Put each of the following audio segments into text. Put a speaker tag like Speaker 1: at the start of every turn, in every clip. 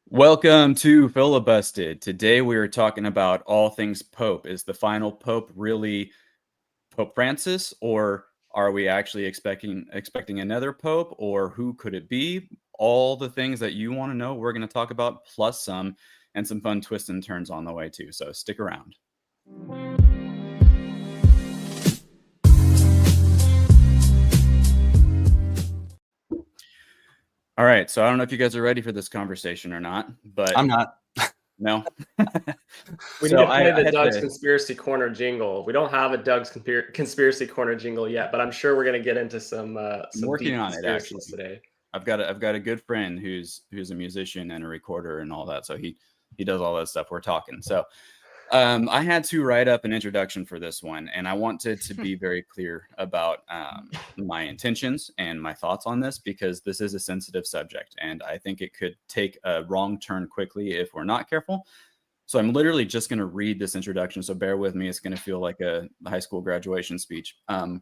Speaker 1: Welcome to Filibusted. Today we are talking about all things Pope. Is the final Pope really Pope Francis, or are we actually expecting another Pope, or who could it be? All the things that you want to know, we're going to talk about, plus some, and some fun twists and turns on the way too. So stick around. All right, so I don't know if you guys are ready for this conversation or not, but
Speaker 2: I'm not.
Speaker 1: No.
Speaker 3: We need to play the Doug's Conspiracy Corner jingle. We don't have a Doug's Conspiracy Corner jingle yet, but I'm sure we're going to get into some
Speaker 1: working on it actually
Speaker 3: today.
Speaker 1: I've got a good friend who's a musician and a recorder and all that, so he does all that stuff. We're talking. So I had to write up an introduction for this one, and I wanted to be very clear about my intentions and my thoughts on this, because this is a sensitive subject, and I think it could take a wrong turn quickly if we're not careful. So I'm literally just going to read this introduction, so bear with me. It's going to feel like a high school graduation speech. I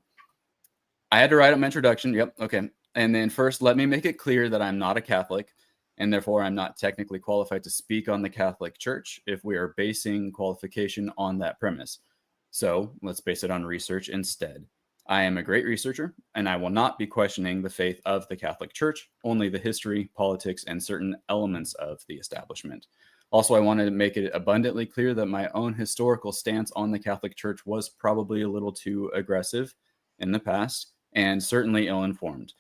Speaker 1: had to write up my introduction. Yep. Okay. And then first, let me make it clear that I'm not a Catholic, and therefore I'm not technically qualified to speak on the Catholic Church if we are basing qualification on that premise. So let's base it on research instead. I am a great researcher, and I will not be questioning the faith of the Catholic Church, only the history, politics, and certain elements of the establishment. Also, I wanted to make it abundantly clear that my own historical stance on the Catholic Church was probably a little too aggressive in the past, and certainly ill-informed.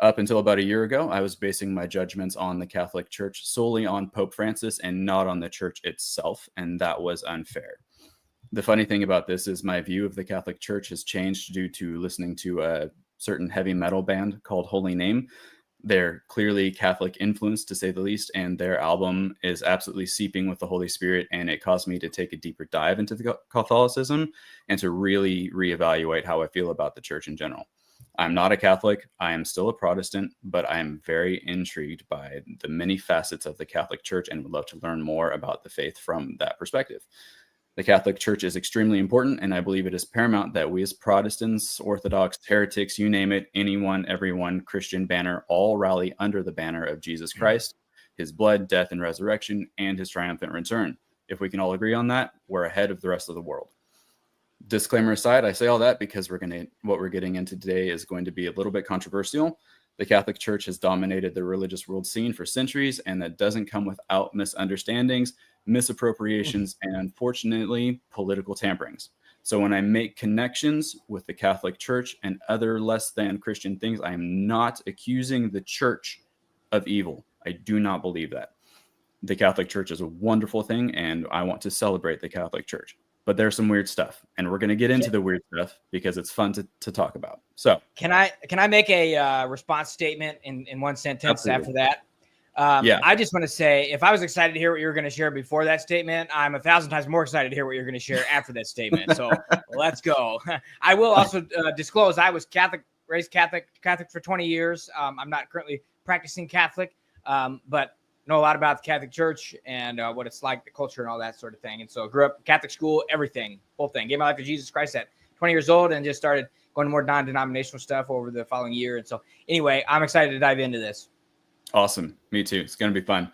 Speaker 1: Up until about a year ago, I was basing my judgments on the Catholic Church solely on Pope Francis and not on the Church itself, and that was unfair. The funny thing about this is my view of the Catholic Church has changed due to listening to a certain heavy metal band called Holy Name. They're clearly Catholic influenced, to say the least, and their album is absolutely seeping with the Holy Spirit, and it caused me to take a deeper dive into the Catholicism and to really reevaluate how I feel about the Church in general. I'm not a Catholic. I am still a Protestant, but I am very intrigued by the many facets of the Catholic Church and would love to learn more about the faith from that perspective. The Catholic Church is extremely important, and I believe it is paramount that we as Protestants, Orthodox, heretics, you name it, anyone, everyone, Christian banner, all rally under the banner of Jesus Christ, his blood, death, and resurrection, and his triumphant return. If we can all agree on that, we're ahead of the rest of the world. Disclaimer aside, I say all that because what we're getting into today is going to be a little bit controversial. The Catholic Church has dominated the religious world scene for centuries, and that doesn't come without misunderstandings, misappropriations, and unfortunately, political tamperings. So when I make connections with the Catholic Church and other less than Christian things, I am not accusing the Church of evil. I do not believe that. The Catholic Church is a wonderful thing, and I want to celebrate the Catholic Church. But there's some weird stuff, and we're going to get into the weird stuff because it's fun to talk about. So
Speaker 4: can I make a response statement in one sentence after that?
Speaker 1: Yeah.
Speaker 4: I just want to say, if I was excited to hear what you were going to share before that statement, I'm 1,000 times more excited to hear what you're going to share after that statement. So let's go. I will also disclose I was raised Catholic for 20 years. I'm not currently practicing Catholic, but know a lot about the Catholic Church and what it's like, the culture and all that sort of thing. And so I grew up Catholic school, everything, whole thing. Gave my life to Jesus Christ at 20 years old and just started going to more non-denominational stuff over the following year. And so anyway, I'm excited to dive into this.
Speaker 1: Awesome. Me too. It's going to be fun.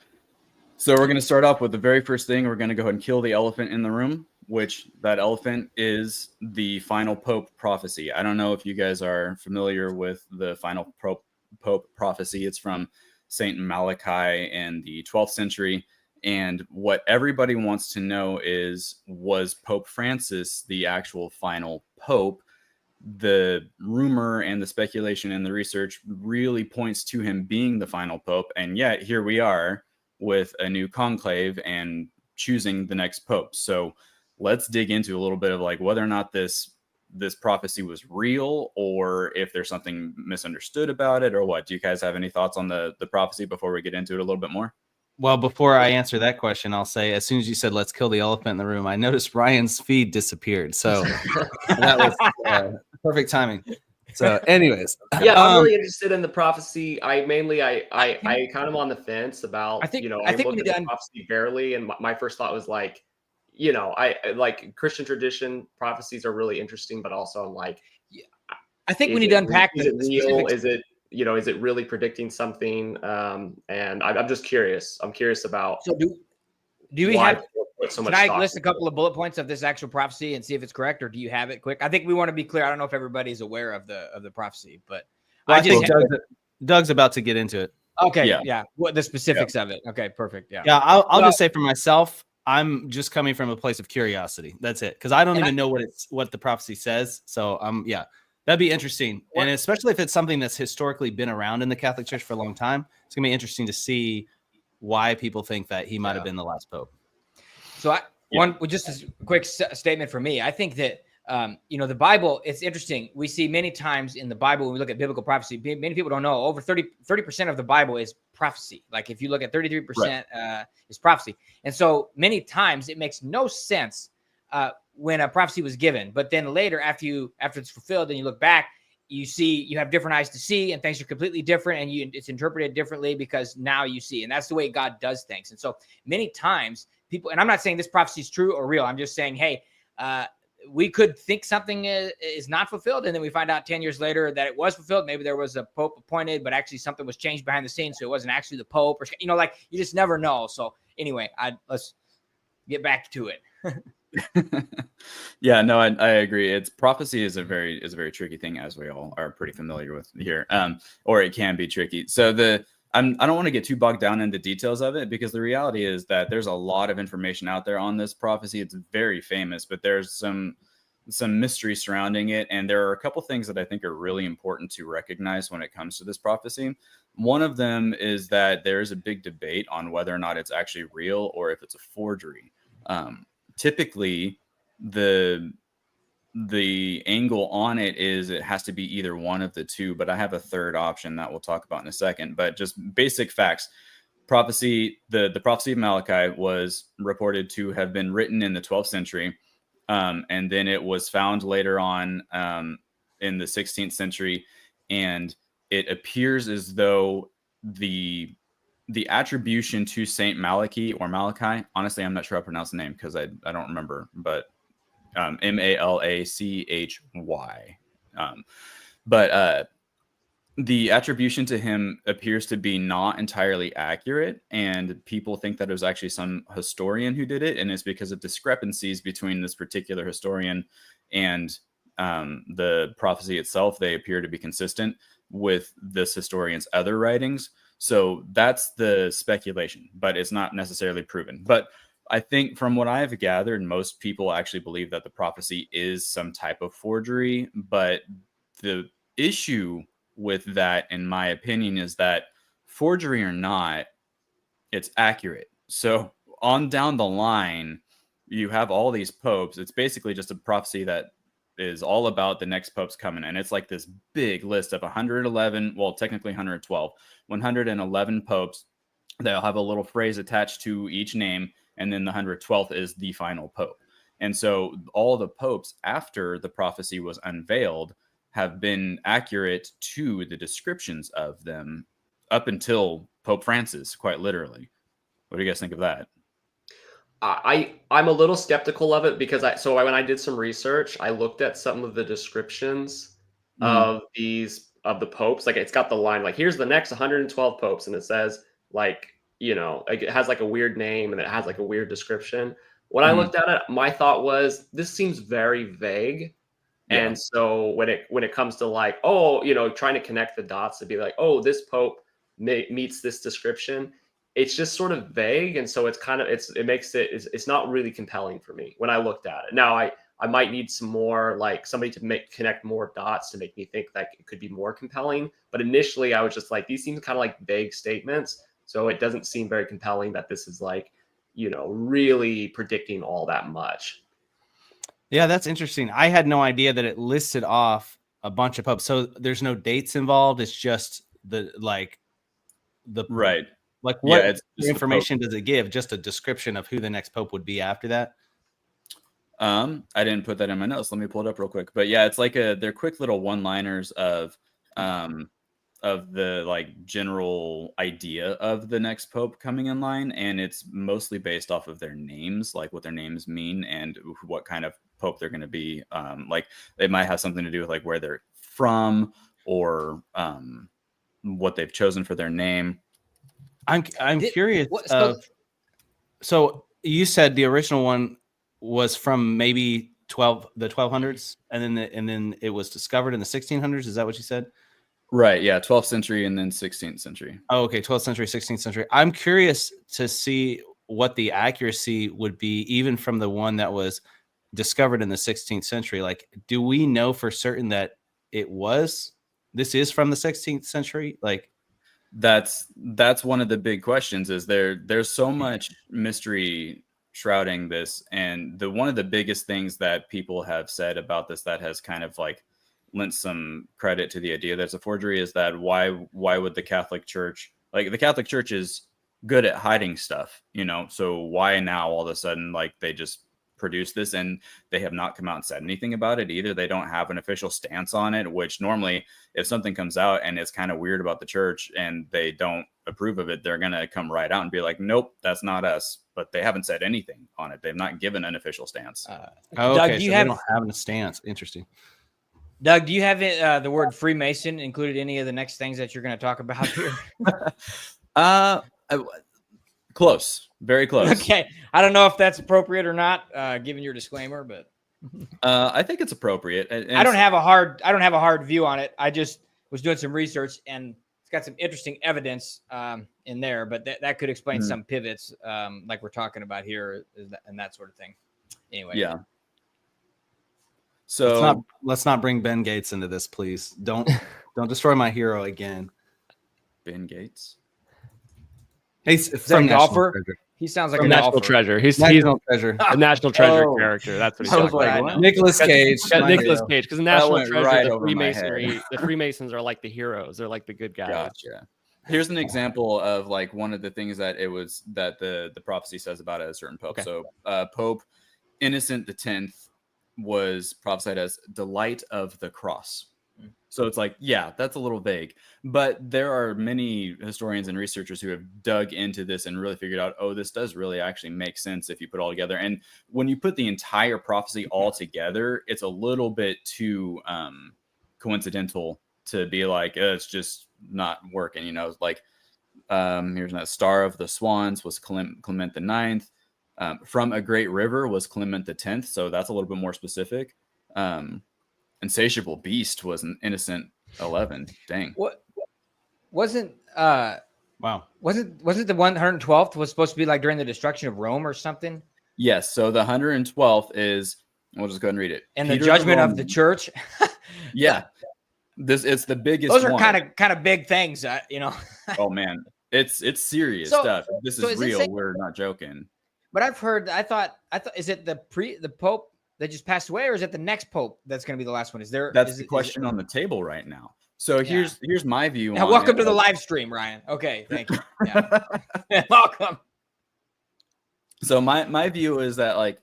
Speaker 1: So we're going to start off with the very first thing. We're going to go ahead and kill the elephant in the room, which that elephant is the final Pope prophecy. I don't know if you guys are familiar with the final Pope prophecy. It's from Saint Malachi in the 12th century. And what everybody wants to know is, was Pope Francis the actual final Pope? The rumor and the speculation and the research really points to him being the final Pope. And yet here we are with a new conclave and choosing the next Pope. So let's dig into a little bit of like whether or not this prophecy was real, or if there's something misunderstood about it, or what. Do you guys have any thoughts on the prophecy before we get into it a little bit more?
Speaker 2: Well, before I answer that question, I'll say, as soon as you said, let's kill the elephant in the room, I noticed Ryan's feed disappeared. So that was perfect timing. So anyways.
Speaker 3: Yeah, I'm really interested in the prophecy. I kind of on the fence about, I looked at the prophecy barely. And my first thought was like, I like Christian tradition prophecies are really interesting, but also I'm like,
Speaker 4: I think we need to unpack
Speaker 3: is it real? Is it is it really predicting something? And I'm just curious. I'm curious about.
Speaker 4: So do we
Speaker 3: why
Speaker 4: have?
Speaker 3: people put so
Speaker 4: Can
Speaker 3: much
Speaker 4: I
Speaker 3: stock
Speaker 4: list a
Speaker 3: in it.
Speaker 4: couple of bullet points of this actual prophecy and see if it's correct, or do you have it quick? I think we want to be clear. I don't know if everybody's aware of the prophecy, but
Speaker 2: Well,
Speaker 4: I just
Speaker 2: Doug's about to get into it.
Speaker 4: okay, yeah. What the specifics of it? Okay, perfect. Yeah,
Speaker 2: I'll just say for myself, I'm just coming from a place of curiosity. That's it, because I don't even know what the prophecy says. So that'd be interesting, and especially if it's something that's historically been around in the Catholic Church for a long time, it's gonna be interesting to see why people think that he might have been the last pope.
Speaker 4: So just a quick statement for me. I think that the Bible, it's interesting. We see many times in the Bible, when we look at biblical prophecy, many people don't know over 30% of the Bible is prophecy. Like if you look at 33% is prophecy. And so many times it makes no sense when a prophecy was given, but then later after it's fulfilled and you look back, you have different eyes to see and things are completely different and it's interpreted differently because now you see, and that's the way God does things. And so many times people, and I'm not saying this prophecy is true or real. I'm just saying, hey, we could think something is not fulfilled, and then we find out 10 years later that it was fulfilled. Maybe there was a pope appointed, but actually something was changed behind the scenes, so it wasn't actually the pope. Or you just never know. So anyway, let's get back to it.
Speaker 1: Yeah, no, I agree. Prophecy is a very tricky thing, as we all are pretty familiar with here, or it can be tricky. So I don't want to get too bogged down in the details of it, because the reality is that there's a lot of information out there on this prophecy. It's very famous, but there's some mystery surrounding it. And there are a couple things that I think are really important to recognize when it comes to this prophecy. One of them is that there's a big debate on whether or not it's actually real or if it's a forgery. Typically, the angle on it is it has to be either one of the two, but I have a third option that we'll talk about in a second. But just basic facts. Prophecy, the prophecy of Malachi was reported to have been written in the 12th century, and then it was found later on in the 16th century, and it appears as though the attribution to Saint Malachi or Malachi, honestly, I'm not sure how to pronounce the name because I don't remember, but Malachy. But the attribution to him appears to be not entirely accurate, and people think that it was actually some historian who did it, and it's because of discrepancies between this particular historian and the prophecy itself. They appear to be consistent with this historian's other writings. So that's the speculation, but it's not necessarily proven. But I think from what I've gathered, most people actually believe that the prophecy is some type of forgery. But the issue with that, in my opinion, is that forgery or not, it's accurate. So on down the line, you have all these popes. It's basically just a prophecy that is all about the next pope's coming. And it's like this big list of 111, well, technically 111 popes. They'll have a little phrase attached to each name, and then the 112th is the final pope. And so all the popes after the prophecy was unveiled have been accurate to the descriptions of them up until Pope Francis, quite literally. What do you guys think of that?
Speaker 3: I'm a little skeptical of it because when I did some research, I looked at some of the descriptions of the popes. Like it's got the line like, here's the next 112 popes, and it says like, like it has like a weird name and it has like a weird description. When I looked at it, my thought was this seems very vague. Yeah. And so when it comes to like, trying to connect the dots to be like, oh, this pope meets this description, it's just sort of vague. And so it's not really compelling for me when I looked at it. Now I might need some more, like somebody to connect more dots to make me think that it could be more compelling. But initially I was just like, these seem kind of like vague statements. So it doesn't seem very compelling that this is like, really predicting all that much.
Speaker 2: Yeah, that's interesting. I had no idea that it listed off a bunch of popes. So there's no dates involved. It's just right. Like what information does it give? Just a description of who the next pope would be after that.
Speaker 1: I didn't put that in my notes. Let me pull it up real quick. But yeah, it's like they're quick little one-liners of the like general idea of the next pope coming in line, and it's mostly based off of their names, like what their names mean and what kind of pope they're going to be. Like they might have something to do with like where they're from, or what they've chosen for their name.
Speaker 2: I'm curious. So you said the original one was from maybe the 1200s, and then it was discovered in the 1600s. Is that what you said?
Speaker 1: Right. Yeah. 12th century and then 16th century.
Speaker 2: Oh, okay. 12th century, 16th century. I'm curious to see what the accuracy would be, even from the one that was discovered in the 16th century. Like, do we know for certain that this is from the 16th century? Like,
Speaker 1: that's one of the big questions. Is there's so much mystery shrouding this, and one of the biggest things that people have said about this that has kind of like lent some credit to the idea that it's a forgery is that why would the Catholic Church, like the Catholic Church is good at hiding stuff, so why now all of a sudden like they just produce this, and they have not come out and said anything about it either. They don't have an official stance on it, which normally if something comes out and it's kind of weird about the church and they don't approve of it, they're going to come right out and be like, nope, that's not us. But they haven't said anything on it. They've not given an official stance.
Speaker 2: Doug, do you they don't have a stance? Interesting.
Speaker 4: Doug, do you have the word Freemason included in any of the next things that you're going to talk about here?
Speaker 1: Close. Very close.
Speaker 4: Okay. I don't know if that's appropriate or not, given your disclaimer, but
Speaker 1: I think it's appropriate.
Speaker 4: I don't have a hard view on it. I just was doing some research, and it's got some interesting evidence in there, but that could explain some pivots like we're talking about here and that sort of thing. Anyway.
Speaker 1: Yeah. So
Speaker 2: let's not bring Ben Gates into this, please. Don't destroy my hero again.
Speaker 1: Ben Gates.
Speaker 2: He's from
Speaker 4: golfer. He sounds like a
Speaker 5: National Treasure. He's
Speaker 2: National Treasure.
Speaker 5: a National Treasure character. That's what he's talking about.
Speaker 2: Nicolas Cage.
Speaker 5: Nicolas Cage, because the National Treasure,
Speaker 1: right
Speaker 5: the Freemasons are like the heroes. They're like the good guys.
Speaker 1: Gotcha. Here's an example of like one of the things that the prophecy says about a certain pope. Okay. So Pope Innocent X was prophesied as delight of the cross. So it's like, yeah, that's a little vague, but there are many historians and researchers who have dug into this and really figured out, oh, this does really actually make sense if you put it all together. And when you put the entire prophecy all together, it's a little bit too coincidental to be like, it's just not working, like here's that Star of the Swans was Clement the Ninth. From a Great River was Clement the 10th. So that's a little bit more specific. Insatiable Beast was an Innocent 11. Dang.
Speaker 4: What wasn't
Speaker 2: wow.
Speaker 4: Wasn't the 112th was supposed to be like during the destruction of Rome or something?
Speaker 1: Yes. So the 112th is, we'll just go ahead and read it.
Speaker 4: And Peter the judgment of the church.
Speaker 1: Yeah. It's the biggest.
Speaker 4: Those are kind of big things,
Speaker 1: Oh man. It's serious stuff. This is real. We're not joking.
Speaker 4: But I thought is it the Pope that just passed away, or is it the next Pope that's going to be the last one? That's
Speaker 1: the question on the table right now. So here's my view.
Speaker 4: Now, welcome to the live stream, Ryan. Okay, thank you. Yeah. Welcome.
Speaker 1: So my view is that like,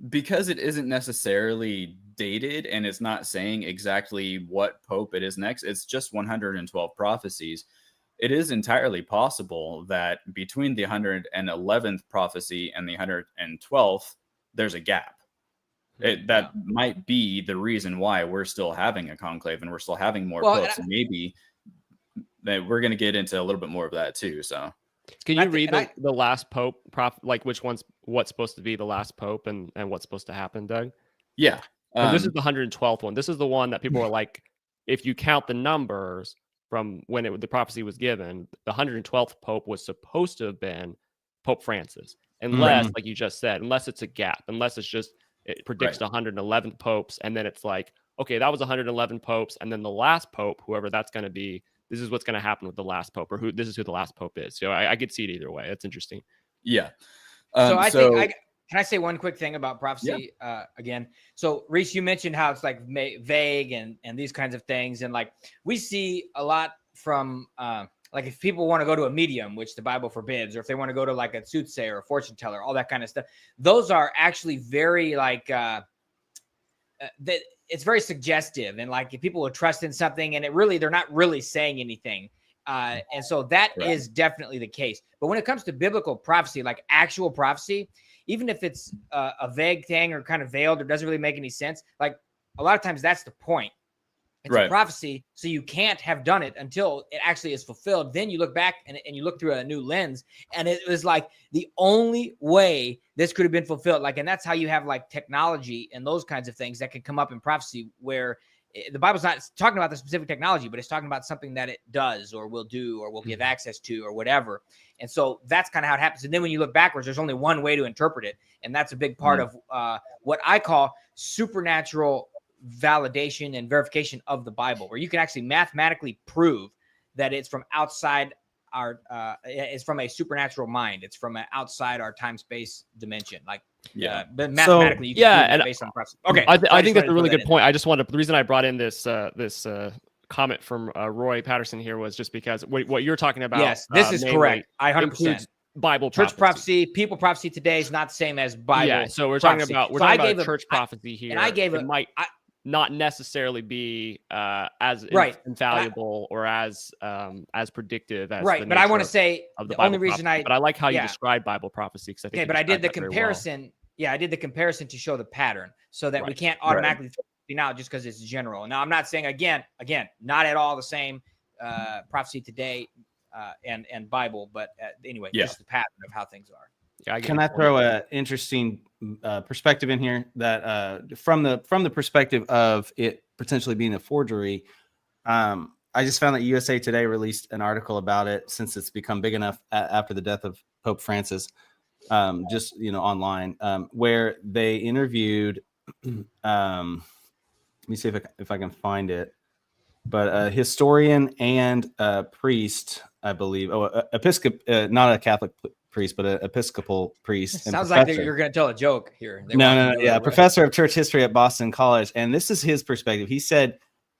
Speaker 1: because it isn't necessarily dated and it's not saying exactly what Pope it is next, it's just 112 prophecies. It is entirely possible that between the 111th prophecy and the 112th, there's a gap. That might be the reason why we're still having a conclave and we're still having more popes. And maybe that we're going to get into a little bit more of that too. So
Speaker 5: can you read the last Pope, like what's supposed to be the last Pope and what's supposed to happen, Doug?
Speaker 1: Yeah.
Speaker 5: This is the 112th one. This is the one that people are like, if you count the numbers from when the prophecy was given, the 112th Pope was supposed to have been Pope Francis, unless, like you just said, unless it's a gap, unless it's just, it predicts the 111th popes, and then it's like, okay, that was 111 popes, and then the last pope, whoever that's going to be, this is what's going to happen with the last pope, or this is who the last pope is. So I could see it either way. That's interesting.
Speaker 1: Yeah.
Speaker 4: So I think can I say one quick thing about prophecy again? So Reese, you mentioned how it's like vague and these kinds of things, and like we see a lot from like if people want to go to a medium, which the Bible forbids, or if they want to go to like a soothsayer or fortune teller, all that kind of stuff, those are actually very like it's very suggestive, and like if people would trust in something, and they're not really saying anything, and so that is definitely the case. But when it comes to biblical prophecy, like actual prophecy, even if it's a vague thing or kind of veiled or doesn't really make any sense, like a lot of times that's the point. It's
Speaker 1: Right.
Speaker 4: a prophecy, so you can't have done it until it actually is fulfilled. Then you look back and you look through a new lens, and it was like the only way this could have been fulfilled. Like, and that's how you have like technology and those kinds of things that can come up in prophecy, where the Bible's not talking about the specific technology, but it's talking about something that it does or will do or will give access to or whatever. And so that's kind of how it happens. And then when you look backwards, there's only one way to interpret it, and that's a big part of what I call supernatural validation and verification of the Bible, where you can actually mathematically prove that it's from outside our it's from a supernatural mind. It's from outside our time-space dimension. Like, but mathematically, you can prove it based on prophecy. Okay,
Speaker 5: I think that's a really good point. I just wanted, the reason I brought in this comment from Roy Patterson here was just because what you're talking about.
Speaker 4: Yes, this is correct. I 100%.
Speaker 5: Bible
Speaker 4: church prophecy, people prophecy today is not the same as Bible.
Speaker 5: Yeah, so we're
Speaker 4: prophecy.
Speaker 5: talking about church prophecy here,
Speaker 4: and I gave
Speaker 5: it might not necessarily be as infallible or as predictive as
Speaker 4: right. But I want to say the only reason
Speaker 5: but I like how you describe Bible prophecy, because I think
Speaker 4: but I did the comparison. Well. Yeah, I did the comparison to show the pattern, so that we can't automatically throw out just because it's general. Now, I'm not saying again, not at all the same prophecy today and Bible, but anyway, just the pattern of how things are.
Speaker 2: Yeah, can I throw an interesting perspective in here that from the perspective of it potentially being a forgery? I just found that USA Today released an article about it, since it's become big enough after the death of Pope Francis, just online, where they interviewed. Let me see if I can find it. But a historian and a priest, I believe. Not a Catholic priest, but an Episcopal priest.
Speaker 4: Sounds like you're going to tell a joke here.
Speaker 2: No. Yeah, professor of church history at Boston College, and this is his perspective. He said,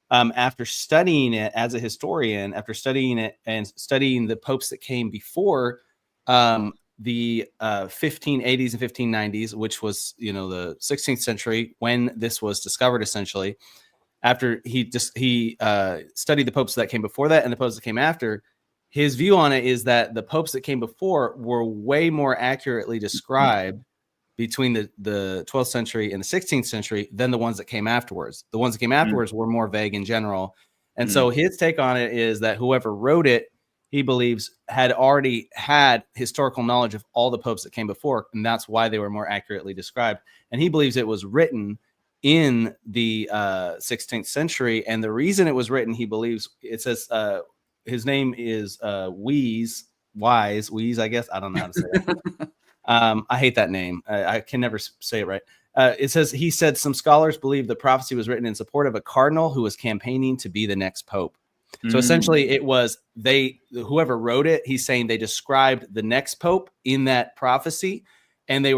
Speaker 2: after studying it as a historian, after studying it and studying the popes that came before the 1580s and 1590s, which was the 16th century when this was discovered, essentially. After he studied the popes that came before that and the popes that came after, his view on it is that the popes that came before were way more accurately described between the 12th century and the 16th century than the ones that came afterwards. The ones that came afterwards were more vague in general. And so his take on it is that whoever wrote it, he believes, had already had historical knowledge of all the popes that came before, and that's why they were more accurately described. And he believes it was written in the 16th century, and the reason it was written, he believes, it says his name is Wise, I guess. I don't know how to say that. I hate that name. I can never say it right. It says, he said, some scholars believe the prophecy was written in support of a cardinal who was campaigning to be the next pope. So essentially it was whoever wrote it, he's saying they described the next pope in that prophecy. And they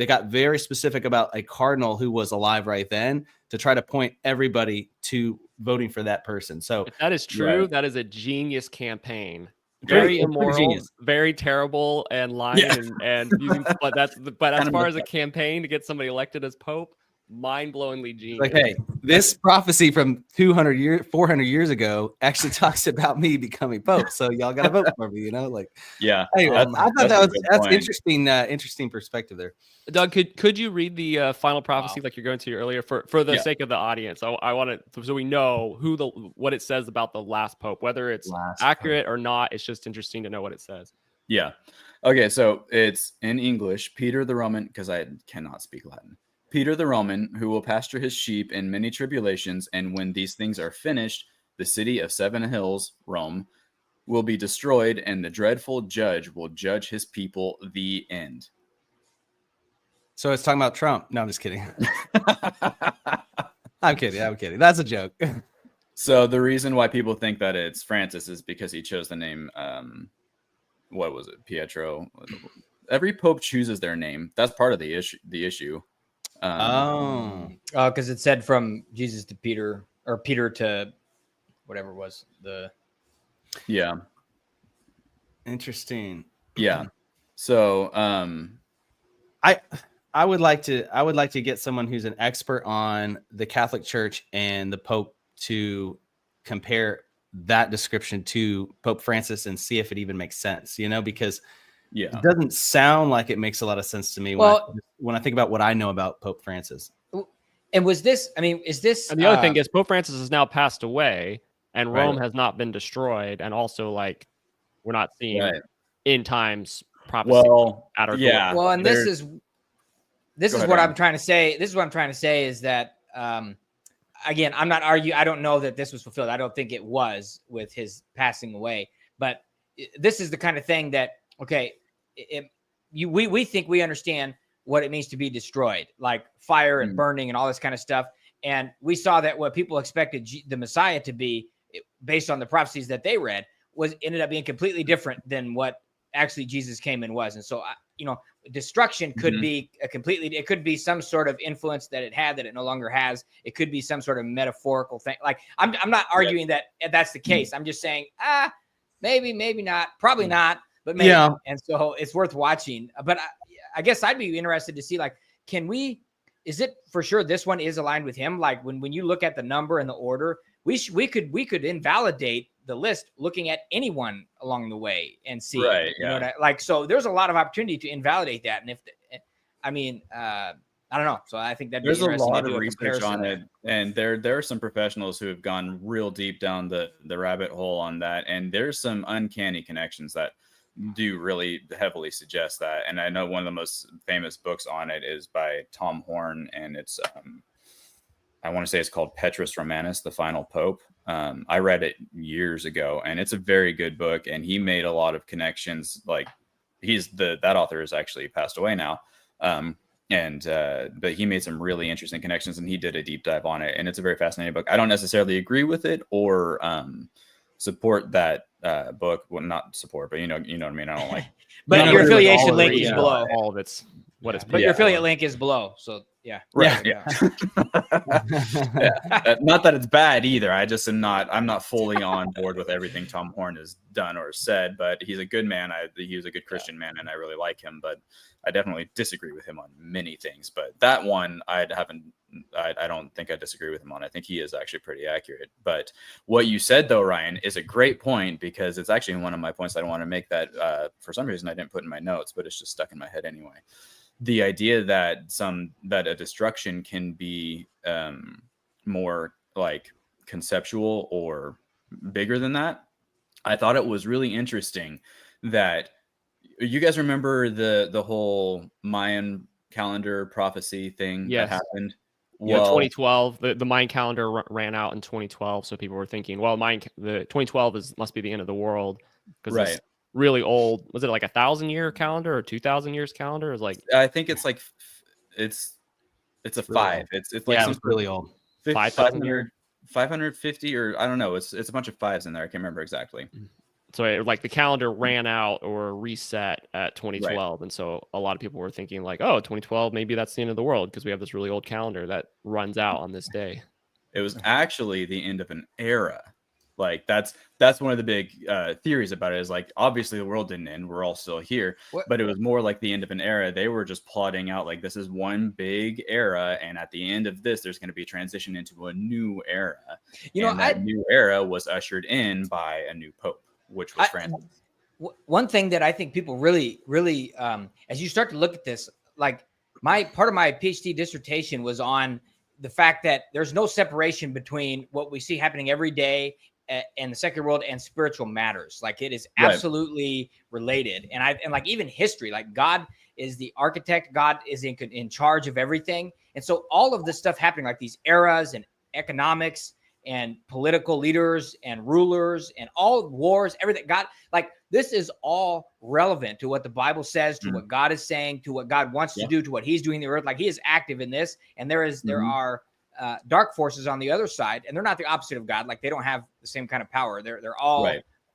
Speaker 2: got very specific about a cardinal who was alive right then to try to point everybody to voting for that person. So
Speaker 5: if that is true, that is a genius campaign. Very immoral, very terrible, and lying and using. But as far as a campaign to get somebody elected as pope, mind-blowingly genius.
Speaker 2: Like, hey, this prophecy from 400 years ago actually talks about me becoming pope. So y'all got to vote for me, Anyway, I thought that's interesting. Interesting perspective there.
Speaker 5: Doug, could you read the final prophecy like you're going to earlier for the sake of the audience? I want it so we know what it says about the last pope, whether it's accurate or not. It's just interesting to know what it says.
Speaker 1: Yeah. Okay. So it's in English. Peter the Roman, because I cannot speak Latin. Peter the Roman, who will pasture his sheep in many tribulations, and when these things are finished, the city of 7 hills, Rome, will be destroyed, and the dreadful judge will judge his people. The end.
Speaker 2: So it's talking about Trump. No, I'm just kidding. I'm kidding. That's a joke.
Speaker 1: So the reason why people think that it's Francis is because he chose the name, what was it, Pietro? Every pope chooses their name. That's part of the issue.
Speaker 4: Because it said from Jesus to Peter, or Peter to whatever it was.
Speaker 2: Interesting.
Speaker 1: Yeah. So
Speaker 2: I would like to get someone who's an expert on the Catholic Church and the Pope to compare that description to Pope Francis and see if it even makes sense, because it doesn't sound like it makes a lot of sense to me when I think about what I know about Pope Francis.
Speaker 4: And was this? I mean, is this?
Speaker 5: And the other thing is Pope Francis has now passed away, and
Speaker 1: Right.
Speaker 5: Rome has not been destroyed, and also like we're not seeing
Speaker 1: Right.
Speaker 5: end times prophecy
Speaker 1: Well,
Speaker 5: at our
Speaker 1: yeah.
Speaker 5: door.
Speaker 4: well, and
Speaker 1: there-
Speaker 4: this
Speaker 1: Go
Speaker 4: is
Speaker 1: ahead,
Speaker 4: what
Speaker 1: Ryan.
Speaker 4: I'm trying to say. This is what I'm trying to say is that again, I'm not arguing. I don't know that this was fulfilled. I don't think it was with his passing away. But this is the kind of thing that okay, we think we understand what it means to be destroyed, like fire and burning and all this kind of stuff. And we saw that what people expected the Messiah to be, based on the prophecies that they read, ended up being completely different than what actually Jesus came and was. And so, destruction could be it could be some sort of influence that it had that it no longer has. It could be some sort of metaphorical thing. Like I'm not arguing that that's the case. I'm just saying, maybe not, probably not, but maybe.
Speaker 2: Yeah.
Speaker 4: And so it's worth watching. But I guess I'd be interested to see, like, is it for sure this one is aligned with him? Like when you look at the number and the order, we could invalidate the list looking at anyone along the way and see,
Speaker 1: Right,
Speaker 4: you know what so there's a lot of opportunity to invalidate that. And I don't know. So I think that'd
Speaker 1: There's
Speaker 4: be
Speaker 1: a
Speaker 4: interesting
Speaker 1: lot
Speaker 4: to do
Speaker 1: of
Speaker 4: a
Speaker 1: research
Speaker 4: comparison
Speaker 1: on
Speaker 4: there.
Speaker 1: it, and there are some professionals who have gone real deep down the rabbit hole on that, and there's some uncanny connections that do really heavily suggest that. And I know one of the most famous books on it is by Tom Horn, and it's I want to say it's called Petrus Romanus, the Final Pope. I read it years ago, and it's a very good book, and he made a lot of connections. Like that author has actually passed away now. But he made some really interesting connections, and he did a deep dive on it, and it's a very fascinating book. I don't necessarily agree with it or support that book. Well, not support, but you know what I mean. I don't like.
Speaker 4: But
Speaker 1: No,
Speaker 4: your
Speaker 1: really,
Speaker 4: affiliation
Speaker 1: all
Speaker 4: link
Speaker 1: agree
Speaker 4: is
Speaker 1: on
Speaker 4: below.
Speaker 5: All of it's what it's.
Speaker 4: But your affiliate link is below. So yeah.
Speaker 1: Right.
Speaker 4: Yeah.
Speaker 1: Not that it's bad either. I'm not fully on board with everything Tom Horn has done or said, but he's a good man. He was a good Christian man, and I really like him, but I definitely disagree with him on many things. But that one, I don't think I disagree with him on. I think he is actually pretty accurate. But what you said though, Ryan, is a great point, because it's actually one of my points I don't want to make that for some reason I didn't put in my notes, but it's just stuck in my head anyway. The idea that a destruction can be more like conceptual or bigger than that. I thought it was really interesting that you guys remember the whole Mayan calendar prophecy thing that happened.
Speaker 5: Well, 2012, the Mayan calendar ran out in 2012, so people were thinking, well, the 2012 must be the end of the world, because it's really old. Was it like 1,000-year calendar or 2,000 years calendar? It was like,
Speaker 1: I think it's like it's a 5. It's like
Speaker 2: it's really old.
Speaker 5: 5,000 years,
Speaker 1: 550, or I don't know. It's a bunch of 5s in there. I can't remember exactly.
Speaker 5: So the calendar ran out or reset at 2012. And so a lot of people were thinking like, oh, 2012, maybe that's the end of the world, because we have this really old calendar that runs out on this day.
Speaker 1: It was actually the end of an era. Like that's one of the big theories about it, is like, obviously the world didn't end. We're all still here, but it was more like the end of an era. They were just plotting out like, this is one big era, and at the end of this, there's going to be a transition into a new era. That new era was ushered in by a new pope, which was Francis.
Speaker 4: One thing that I think people really, really, as you start to look at this, like part of my PhD dissertation was on the fact that there's no separation between what we see happening every day in the secular world and spiritual matters. Like it is absolutely related. And like even history, like God is the architect, God is in charge of everything. And so all of this stuff happening, like these eras and economics and political leaders and rulers and all wars, everything, God, like this is all relevant to what the Bible says, to what God is saying, to what God wants to do, to what he's doing in the earth. Like he is active in this. And there are dark forces on the other side, and they're not the opposite of God. Like they don't have the same kind of power. They're all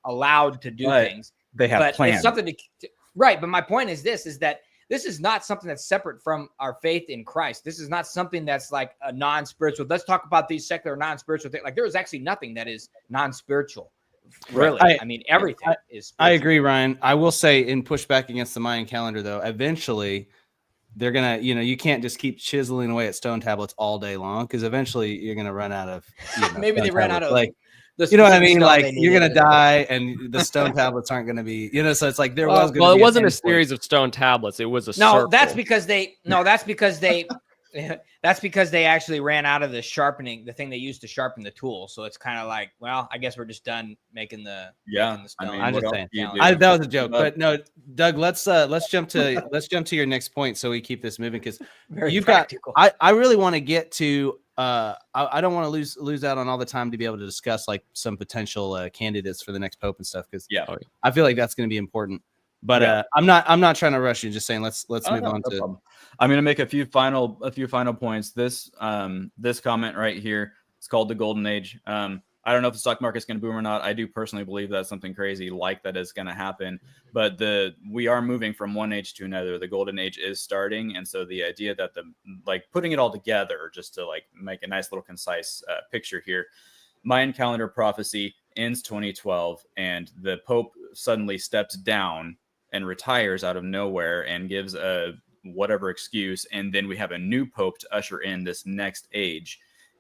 Speaker 4: allowed to do things.
Speaker 1: They have plans.
Speaker 4: It's something to right. But my point is that this is not something that's separate from our faith in Christ. This is not something that's like a non-spiritual. Let's talk about these secular non-spiritual things. Like there is actually nothing that is non-spiritual. Really. I mean, everything is spiritual.
Speaker 2: I agree, Ryan. I will say, in pushback against the Mayan calendar, though, eventually they're going to, you can't just keep chiseling away at stone tablets all day long, because eventually you're going to run out of,
Speaker 4: maybe they ran out of
Speaker 2: like, you know what I mean? Like you're going to die and the stone tablets aren't going to be, so it's like there was going to be
Speaker 5: it wasn't a series of stone tablets. It was a circle.
Speaker 4: That's because they That's because they actually ran out of the thing they used to sharpen the tool. So it's kind of like, well, I guess we're just done making the stone.
Speaker 1: mean,
Speaker 2: I'm
Speaker 1: what
Speaker 2: just
Speaker 1: else
Speaker 2: saying.
Speaker 1: do you do?
Speaker 2: That was a joke, but no, Doug. Let's jump to your next point so we keep this moving because
Speaker 4: Very practical.
Speaker 2: I really want to get to. I don't want to lose out on all the time to be able to discuss like some potential candidates for the next pope and stuff because I feel like that's going to be important. But I'm not trying to rush you. Just saying, let's move on to.
Speaker 1: Problem. I'm going to make a few final points. This comment right here, it's called the Golden Age. I don't know if the stock market's going to boom or not. I do personally believe that something crazy like that is going to happen. But we are moving from one age to another. The Golden Age is starting, and so the idea that putting it all together, just to like make a nice little concise picture here. Mayan calendar prophecy ends 2012, and the Pope suddenly steps down and retires out of nowhere and gives a whatever excuse, and then we have a new Pope to usher in this next age,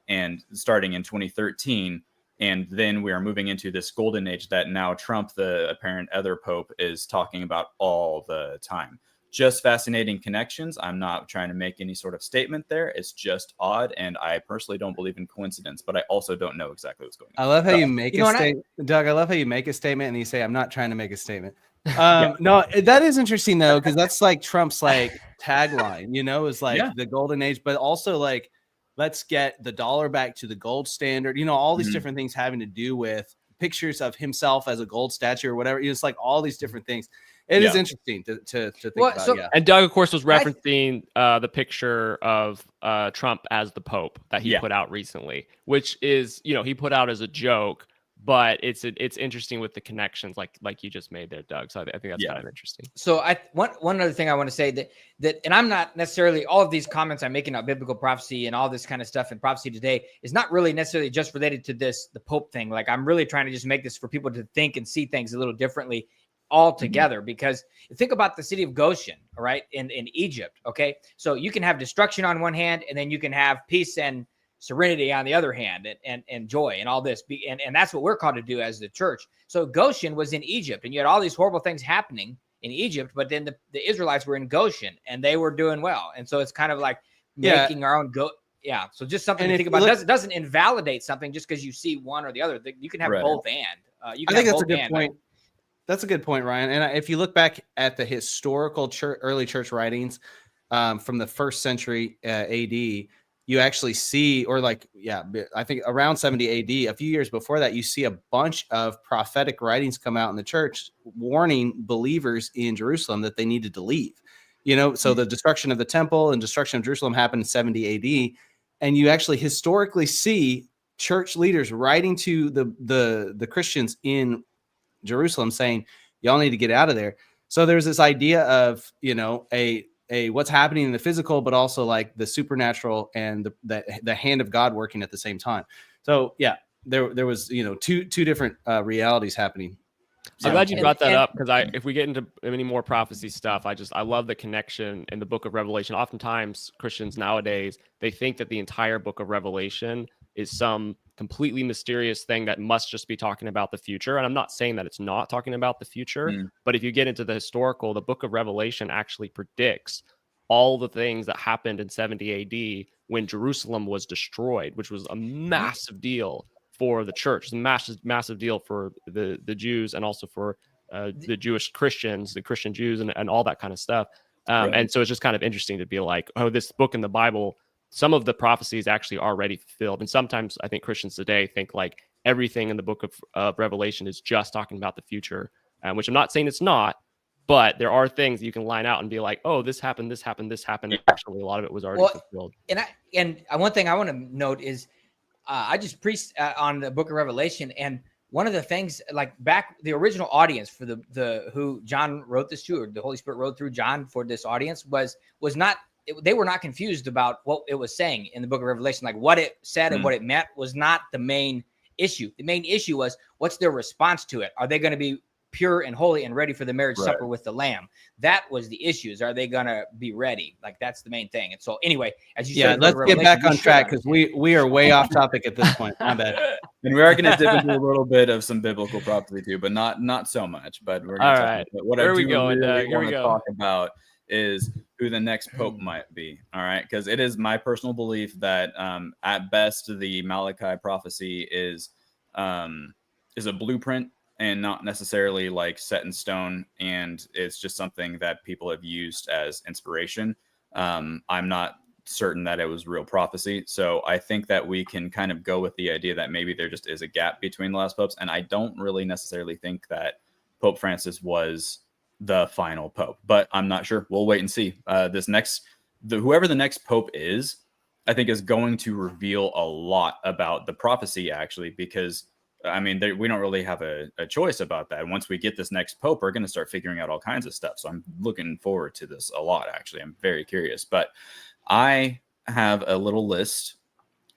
Speaker 1: and starting in 2013. And then we are moving into this golden age that now Trump, the apparent other Pope, is talking about all the time. Just fascinating connections. I'm not trying to make any sort of statement there. It's just odd. And I personally don't believe in coincidence, but I also don't know exactly what's going on.
Speaker 2: I love how you make a statement, Doug. I love how you make a statement and you say, I'm not trying to make a statement. No, that is interesting though, because that's like Trump's like tagline, is like the golden age, but also like, let's get the dollar back to the gold standard, all these different things having to do with pictures of himself as a gold statue or whatever. It's like all these different things. It is interesting to think about. So,
Speaker 5: And Doug, of course, was referencing the picture of Trump as the Pope that he put out recently, which is, he put out as a joke, but it's interesting with the connections like you just made there, Doug. So I think that's kind of interesting.
Speaker 4: So one other thing I want to say that, and I'm not necessarily, all of these comments I'm making about biblical prophecy and all this kind of stuff in prophecy today is not really necessarily just related to the Pope thing. Like I'm really trying to just make this for people to think and see things a little differently altogether, because think about the city of Goshen, all right, in Egypt. Okay. So you can have destruction on one hand, and then you can have peace and serenity on the other hand, and joy and all this. And that's what we're called to do as the church. So Goshen was in Egypt, and you had all these horrible things happening in Egypt, but then the Israelites were in Goshen and they were doing well. And so it's kind of like making our own so just something to think about. It doesn't invalidate something just because you see one or the other. You can have both and.
Speaker 2: I think that's a good point. That's a good point, Ryan. And if you look back at the historical early church writings from the 1st century AD, you actually see, I think around 70 AD, a few years before that, you see a bunch of prophetic writings come out in the church warning believers in Jerusalem that they needed to leave. So the destruction of the temple and destruction of Jerusalem happened in 70 AD. And you actually historically see church leaders writing to the Christians in Jerusalem saying, y'all need to get out of there. So there's this idea of, a what's happening in the physical, but also like the supernatural and the hand of God working at the same time. So there was, two different realities happening.
Speaker 5: I'm glad you brought that up, because if we get into any more prophecy stuff, I love the connection in the book of Revelation. Oftentimes Christians nowadays, they think that the entire book of Revelation is some completely mysterious thing that must just be talking about the future. And I'm not saying that it's not talking about the future, but if you get into the historical, the book of Revelation actually predicts all the things that happened in 70 AD when Jerusalem was destroyed, which was a massive deal for the church, a massive deal for the Jews, and also for the Jewish Christians, the Christian Jews, and all that kind of stuff. And so it's just kind of interesting to be like, oh, this book in the Bible, some of the prophecies actually are already fulfilled. And sometimes I think Christians today think like everything in the book of Revelation is just talking about the future, which I'm not saying it's not, but there are things that you can line out and be like, oh, this happened. Actually, a lot of it was already fulfilled.
Speaker 4: And one thing I want to note is I just preached on the book of Revelation, and one of the things, like back the original audience for the who John wrote this to, or the Holy Spirit wrote through John for this audience, was not, they were not confused about what it was saying in the book of Revelation. Like what it said and what it meant was not the main issue. The main issue was, what's their response to it? Are they going to be pure and holy and ready for the marriage supper with the Lamb? That was the issues. Are they going to be ready? Like that's the main thing. And so anyway, as you said,
Speaker 2: let's get back on track, because we are way off topic at this point. My bad.
Speaker 1: And we are going to dip into a little bit of some biblical prophecy too, but not so much. But we're going to talk about what I do really want to talk about is who the next pope might be. All right, because it is my personal belief that at best the Malachi prophecy is a blueprint and not necessarily like set in stone, and it's just something that people have used as inspiration. I'm not certain that it was real prophecy, so I think that we can kind of go with the idea that maybe there just is a gap between the last popes, and I don't really necessarily think that Pope Francis was the final pope, but I'm not sure. We'll wait and see. Whoever the next pope is, I think is going to reveal a lot about the prophecy, actually, because I mean, we don't really have a choice about that. Once we get this next pope, we're going to start figuring out all kinds of stuff. So I'm looking forward to this a lot, actually. I'm very curious. But I have a little list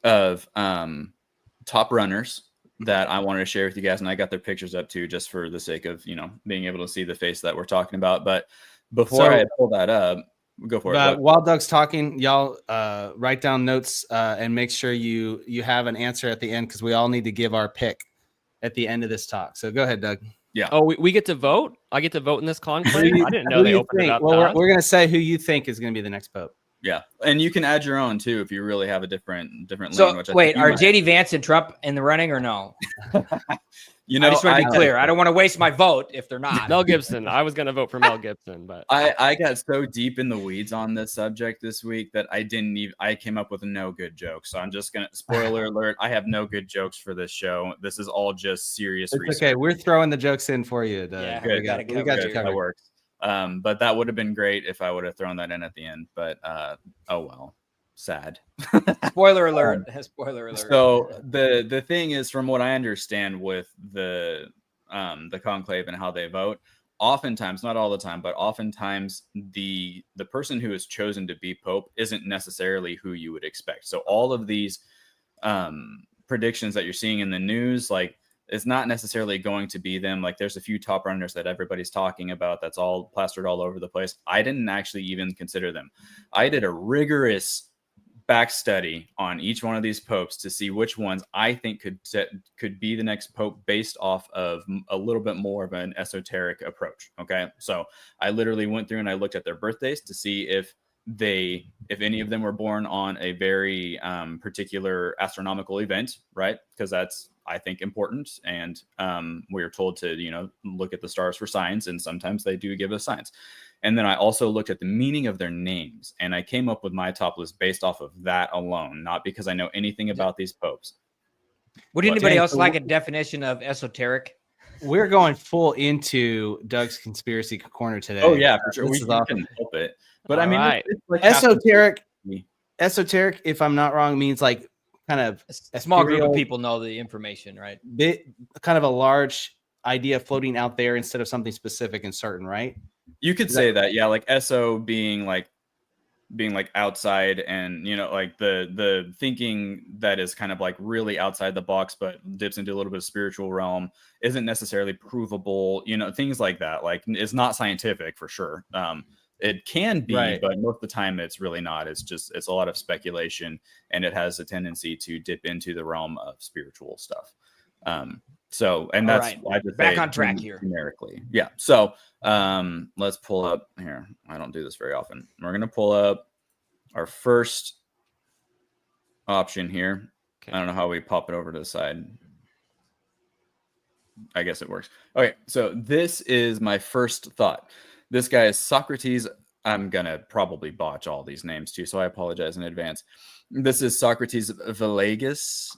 Speaker 1: of top runners that I wanted to share with you guys. And I got their pictures up too, just for the sake of, being able to see the face that we're talking about. But before I pull that up, go for it.
Speaker 2: While Doug's talking, y'all write down notes and make sure you have an answer at the end, because we all need to give our pick at the end of this talk. So go ahead, Doug.
Speaker 1: Yeah.
Speaker 5: Oh, we get to vote? I get to vote in this conclave? I didn't know they opened it up.
Speaker 2: Well, we're going to say who you think is going to be the next pope.
Speaker 1: Yeah, and you can add your own too if you really have a different
Speaker 4: So
Speaker 1: lean.
Speaker 4: wait, are JD Vance and Trump in the running or no?
Speaker 1: I
Speaker 4: just want to be clear. I don't want to waste my vote if they're not.
Speaker 5: Mel Gibson. I was going to vote for Mel Gibson, but
Speaker 1: I got so deep in the weeds on this subject this week that I came up with no good jokes. So I'm just gonna spoiler alert. I have no good jokes for this show. This is all just serious research.
Speaker 2: Okay, we're throwing the jokes in for you, Doug.
Speaker 4: Yeah,
Speaker 1: good.
Speaker 4: we got you
Speaker 1: That
Speaker 4: covered.
Speaker 1: works. But that would have been great if I would have thrown that in at the end. But oh well, sad.
Speaker 4: Spoiler alert. Spoiler alert.
Speaker 1: So the thing is, from what I understand with the conclave and how they vote, oftentimes, not all the time, but oftentimes the person who is chosen to be pope isn't necessarily who you would expect. So all of these predictions that you're seeing in the news, like, it's not necessarily going to be them. Like, there's a few top runners that everybody's talking about that's all plastered all over the place. I didn't actually even consider them. I did a rigorous back study on each one of these popes to see which ones I think could be the next pope based off of a little bit more of an esoteric approach. Okay, so I literally went through and I looked at their birthdays to see if any of them were born on a very particular astronomical event, right? Because that's, I think, important. And we're told to, look at the stars for signs, and sometimes they do give us signs. And then I also looked at the meaning of their names, and I came up with my top list based off of that alone, not because I know anything about these popes.
Speaker 4: Would anybody else like a definition of esoteric?
Speaker 2: We're going full into Doug's conspiracy corner today.
Speaker 1: Oh yeah, for sure. We
Speaker 2: can
Speaker 1: help it. But
Speaker 5: all
Speaker 1: I mean,
Speaker 5: right.
Speaker 1: it's like
Speaker 2: esoteric, if I'm not wrong, means like kind of
Speaker 4: a small group of people know the information, right?
Speaker 2: Kind of a large idea floating out there instead of something specific and certain, right?
Speaker 1: You could say that, yeah, like SO being like outside, and like the thinking that is kind of like really outside the box but dips into a little bit of spiritual realm isn't necessarily provable, things like that. Like, it's not scientific for sure. It can be, right, but most of the time it's really not. It's a lot of speculation, and it has a tendency to dip into the realm of spiritual stuff. So, and that's
Speaker 4: right,
Speaker 1: I just
Speaker 4: back on track here
Speaker 1: numerically. Yeah. So let's pull up here. I don't do this very often. We're gonna pull up our first option here. Okay. I don't know how we pop it over to the side. I guess it works. Okay, so this is my first thought. This guy is Socrates. I'm going to probably botch all these names too, so I apologize in advance. This is Socrates Villegas.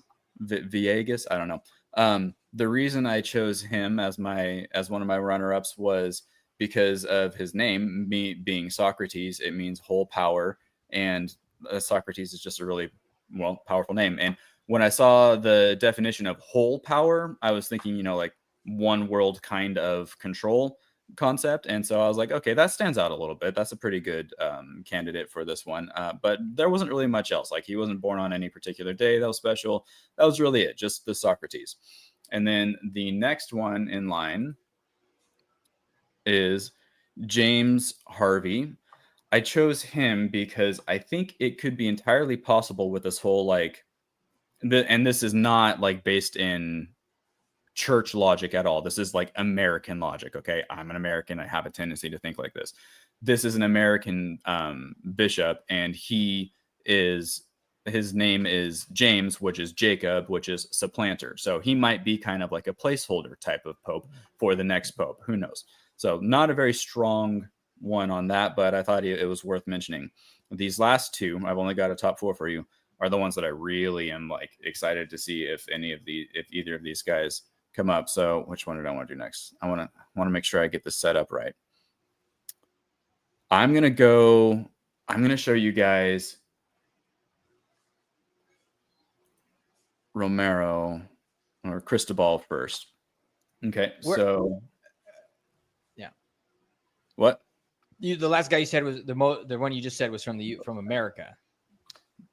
Speaker 1: I don't know. The reason I chose him as one of my runner-ups was because of his name, me being Socrates. It means whole power, and Socrates is just a really powerful name. And when I saw the definition of whole power, I was thinking, like one world kind of control concept. And so I was like, okay, that stands out a little bit. That's a pretty good candidate for this one. But there wasn't really much else. Like, he wasn't born on any particular day that was special. That was really it, just the Socrates. And then the next one in line is James Harvey. I chose him because I think it could be entirely possible with this whole and this is not like based in church logic at all. This is like American logic. Okay, I'm an American. I have a tendency to think like this. This is an American bishop, and his name is James, which is Jacob, which is supplanter. So he might be kind of like a placeholder type of pope for the next pope. Who knows? So not a very strong one on that, but I thought it was worth mentioning. These last two, I've only got a top 4 for you, are the ones that I really am like excited to see if either of these guys come up. So which one did I want to do next? I want to make sure I get this set up right. I'm going to show you guys Romero or Cristobal first. Okay. So
Speaker 4: yeah.
Speaker 1: What?
Speaker 4: The last guy you said was the one you just said was from America.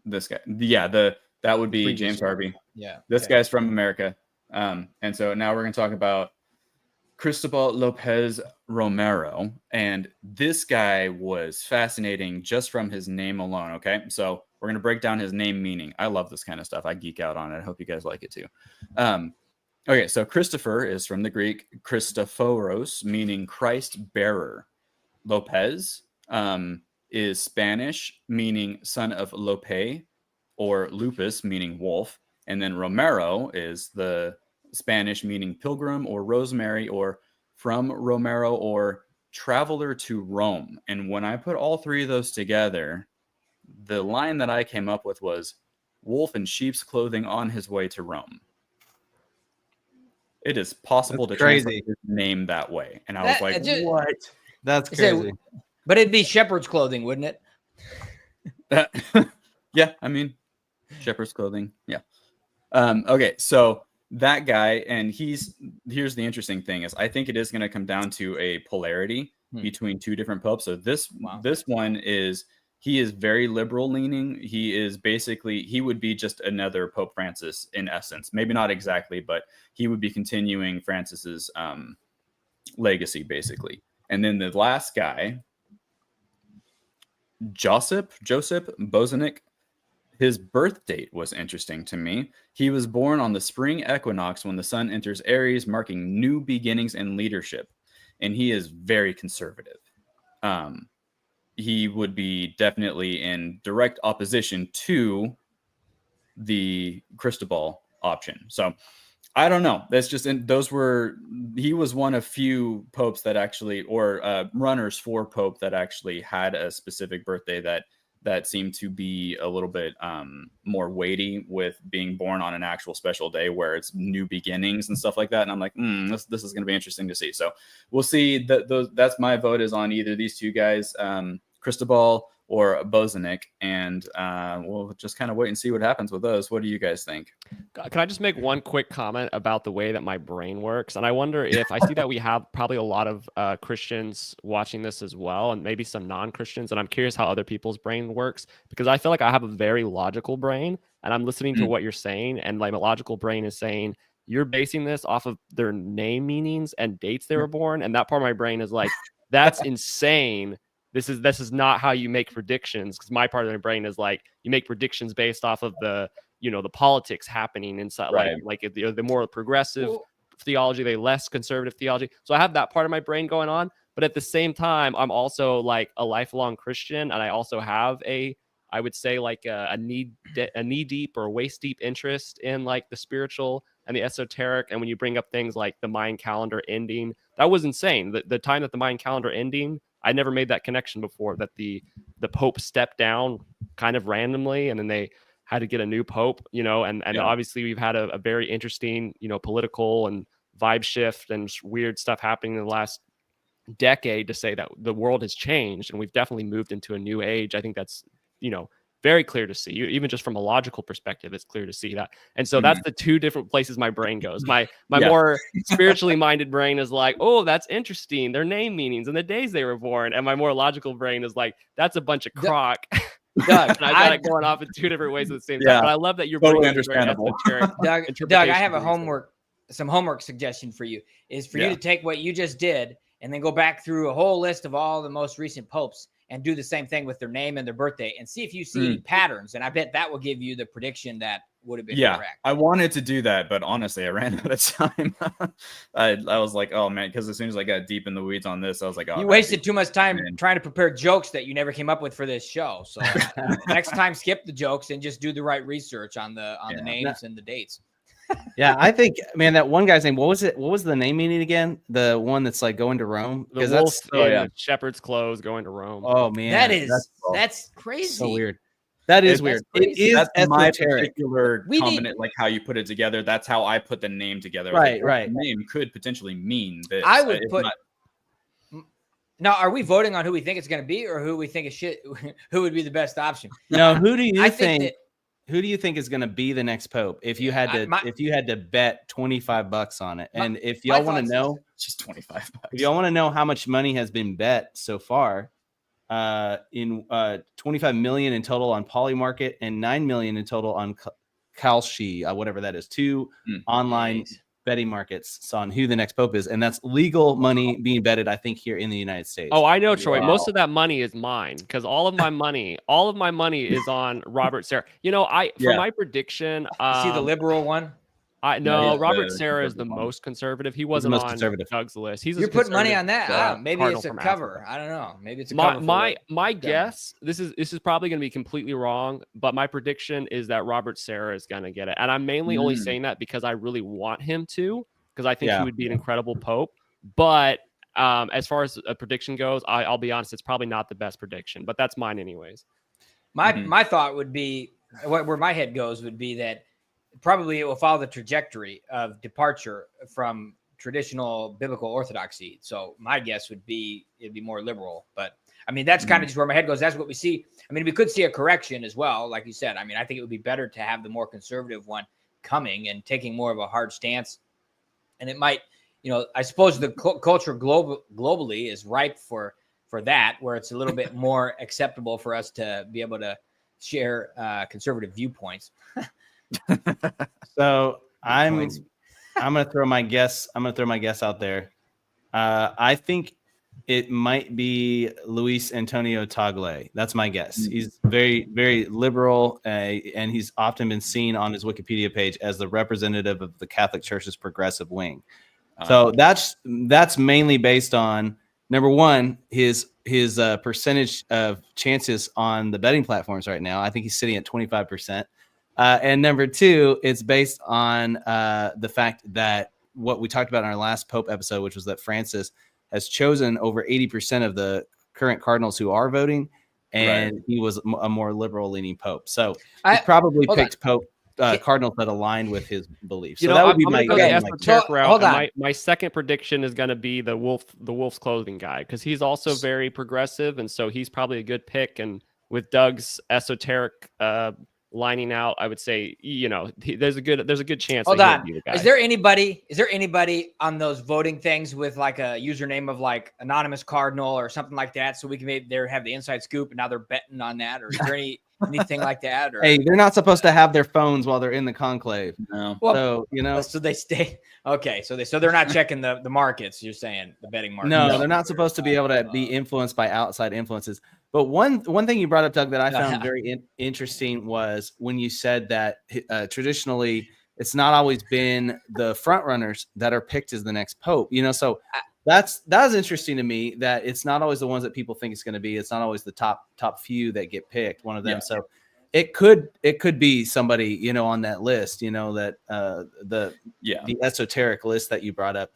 Speaker 1: This guy. Yeah, that would be James Harvey.
Speaker 4: Yeah.
Speaker 1: This guy's from America. And so now we're going to talk about Cristobal Lopez Romero. And this guy was fascinating just from his name alone. Okay. So we're going to break down his name meaning. I love this kind of stuff. I geek out on it. I hope you guys like it too. Okay. So Christopher is from the Greek Christophoros, meaning Christ bearer. Lopez is Spanish, meaning son of Lope, or lupus, meaning wolf. And then Romero is the Spanish, meaning pilgrim or rosemary, or from Romero, or traveler to Rome. And when I put all three of those together, the line that I came up with was wolf in sheep's clothing on his way to Rome. It is possible to translate his name that way. And I was like, what?
Speaker 2: That's crazy.
Speaker 4: But it'd be shepherd's clothing, wouldn't it?
Speaker 1: Yeah, I mean, shepherd's clothing. Yeah. Okay, so that guy, and here's the interesting thing is I think it is going to come down to a polarity between two different popes. So this one is, he is very liberal leaning. He would be just another Pope Francis in essence. Maybe not exactly, but he would be continuing Francis's legacy basically. And then the last guy, Josip Bozanic, his birth date was interesting to me. He was born on the spring equinox when the sun enters Aries, marking new beginnings in leadership. And he is very conservative. He would be definitely in direct opposition to the Cristobal option. So I don't know. That's just, he was one of few popes that actually, or runners for pope that actually had a specific birthday that seemed to be a little bit more weighty with being born on an actual special day where it's new beginnings and stuff like that. And I'm like, this is going to be interesting to see. So we'll see. That's my vote is on either these two guys, Cristobal or Bozanic, and we'll just kind of wait and see what happens with those. What do you guys think?
Speaker 5: Can I just make one quick comment about the way that my brain works? And I wonder if I see that we have probably a lot of Christians watching this as well, and maybe some non-Christians. And I'm curious how other people's brain works, because I feel like I have a very logical brain, and I'm listening to what you're saying, and like my logical brain is saying, you're basing this off of their name meanings and dates they were born. And that part of my brain is like, that's insane. This is not how you make predictions, because my part of my brain is like, you make predictions based off of the politics happening inside, right. like the more progressive theology, the less conservative theology. So I have that part of my brain going on, but at the same time, I'm also like a lifelong Christian, and I also have I would say like a knee deep or waist deep interest in like the spiritual and the esoteric. And when you bring up things like the Mayan calendar ending, that was insane. The time that the Mayan calendar ending, I never made that connection before, that the Pope stepped down kind of randomly, and then they had to get a new Pope, and obviously we've had a very interesting, political and vibe shift and weird stuff happening in the last decade to say that the world has changed and we've definitely moved into a new age. I think that's, very clear to see. Even just from a logical perspective, it's clear to see that. And so that's the two different places my brain goes. My more spiritually minded brain is like, oh, that's interesting, their name meanings and the days they were born. And my more logical brain is like, that's a bunch of crock.
Speaker 4: Doug,
Speaker 5: and I've got it going off in two different ways at the same time. But I love that you're
Speaker 1: totally understandable.
Speaker 4: Doug, I have some homework suggestion for you. Is for you to take what you just did and then go back through a whole list of all the most recent popes and do the same thing with their name and their birthday and see if you see any patterns. And I bet that will give you the prediction that would have been correct.
Speaker 1: I wanted to do that, but honestly, I ran out of time. I was like, oh man, because as soon as I got deep in the weeds on this, I was like, oh,
Speaker 4: you wasted too much time trying to prepare jokes that you never came up with for this show. So next time, skip the jokes and just do the right research on the names and the dates.
Speaker 2: Yeah, I think, man, that one guy's name, what was it? What was the name meaning again? The one that's like going to Rome?
Speaker 5: The wolf in shepherd's clothes going to Rome.
Speaker 2: Oh man,
Speaker 4: that's crazy.
Speaker 2: So weird. That is weird. It is
Speaker 1: that's my particular combination, like how you put it together. That's how I put the name together.
Speaker 2: Right.
Speaker 1: The name could potentially mean this.
Speaker 4: I would put. Now, are we voting on who we think it's going to be, or who we think who would be the best option?
Speaker 2: No, who do you think? Who do you think is going to be the next pope? If you had to, if you had to bet $25 on it, and if y'all want to know,
Speaker 1: just $25.
Speaker 2: If y'all want to know how much money has been bet so far, in 25 million in total on Polymarket and 9 million in total on Kalshi, whatever that is, two online betting markets on who the next pope is, and that's legal money being betted, I think, here in the United States.
Speaker 5: Oh, I know, Troy. Wow. Most of that money is mine because all of my money is on Robert Serra. You know, for my prediction,
Speaker 4: see the liberal one.
Speaker 5: Robert Serra is the most conservative. He wasn't on Doug's list.
Speaker 4: You're putting money on that. Maybe it's a cover. I don't know. Maybe it's a cover.
Speaker 5: My guess. This is probably going to be completely wrong, but my prediction is that Robert Serra is going to get it, and I'm mainly only saying that because I really want him to, because I think he would be an incredible pope. But as far as a prediction goes, I'll be honest, it's probably not the best prediction, but that's mine anyways.
Speaker 4: My thought would be where my head goes would be that probably it will follow the trajectory of departure from traditional biblical orthodoxy. So my guess would be it'd be more liberal, but I mean, that's kind of just where my head goes. That's what we see. I mean, we could see a correction as well. Like you said, I mean, I think it would be better to have the more conservative one coming and taking more of a hard stance. And it might, I suppose the culture globally is ripe for that, where it's a little bit more acceptable for us to be able to share conservative viewpoints.
Speaker 2: So I'm gonna throw my guess. I'm gonna throw my guess out there. I think it might be Luis Antonio Tagle. That's my guess. He's very, very liberal, and he's often been seen on his Wikipedia page as the representative of the Catholic Church's progressive wing. So that's mainly based on, number one, his percentage of chances on the betting platforms right now. I think he's sitting at 25%. And number two, it's based on the fact that what we talked about in our last Pope episode, which was that Francis has chosen over 80% of the current Cardinals who are voting, and he was a more liberal leaning Pope. So he probably picked Cardinals that aligned with his beliefs. So that would be my
Speaker 5: esoteric route. My second prediction is going to be the Wolf's Clothing guy, because he's also very progressive, and so he's probably a good pick. And with Doug's esoteric lining out, I would say, there's a good chance.
Speaker 4: Hold on. Is there anybody on those voting things with like a username of like Anonymous Cardinal or something like that, so we can maybe have the inside scoop and now they're betting on that? Or is there anything like that? Or
Speaker 2: hey, they're not supposed to have their phones while they're in the conclave. No. Well,
Speaker 4: so they stay. Okay, so they're not checking the markets. You're saying the betting markets.
Speaker 2: No, they're not supposed to be able to be influenced by outside influences. But one thing you brought up, Doug, that I found very interesting was when you said that traditionally it's not always been the front runners that are picked as the next pope. So that was interesting to me, that it's not always the ones that people think it's going to be. It's not always the top few that get picked. One of them. Yeah. So it could be somebody on that list. The esoteric list that you brought up.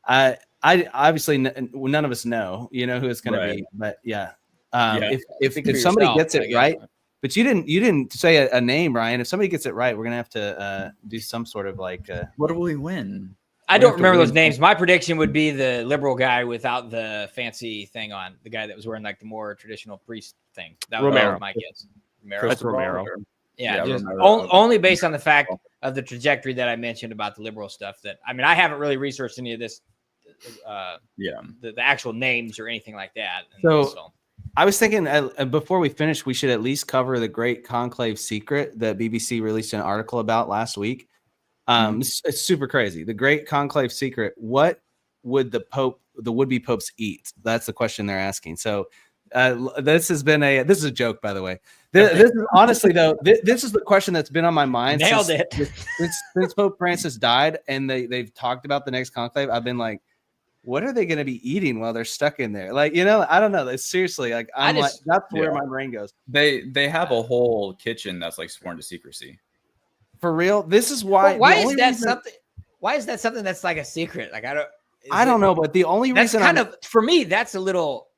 Speaker 2: I obviously none of us know who it's going to be, but yeah. If somebody gets it right, but you didn't say a name, Ryan. If somebody gets it right, we're gonna have to do some sort of like.
Speaker 1: What do we win?
Speaker 4: I don't remember those names. My prediction would be the liberal guy without the fancy thing on, the guy that was wearing like the more traditional priest thing. That was my guess.
Speaker 5: That's Romero.
Speaker 4: Yeah, just only based on the fact of the trajectory that I mentioned about the liberal stuff. That I mean, I haven't really researched any of this. The actual names or anything like that.
Speaker 2: So I was thinking before we finish, we should at least cover the Great Conclave Secret that BBC released an article about last week. It's super crazy. The Great Conclave Secret. What would the Pope the would-be popes eat? That's the question they're asking. So this is a joke, by the way. This is honestly though, this is the question that's been on my mind.
Speaker 4: Nailed
Speaker 2: since Pope Francis died, and they've talked about the next conclave. I've been like, what are they going to be eating while they're stuck in there? Like, I don't know. It's seriously like that's where my brain goes.
Speaker 1: They have a whole kitchen that's like sworn to secrecy.
Speaker 2: For real. This is why.
Speaker 4: Why is that something? Why is that something that's like a secret? Like I don't
Speaker 2: know, but the only reason
Speaker 4: for me, that's a little.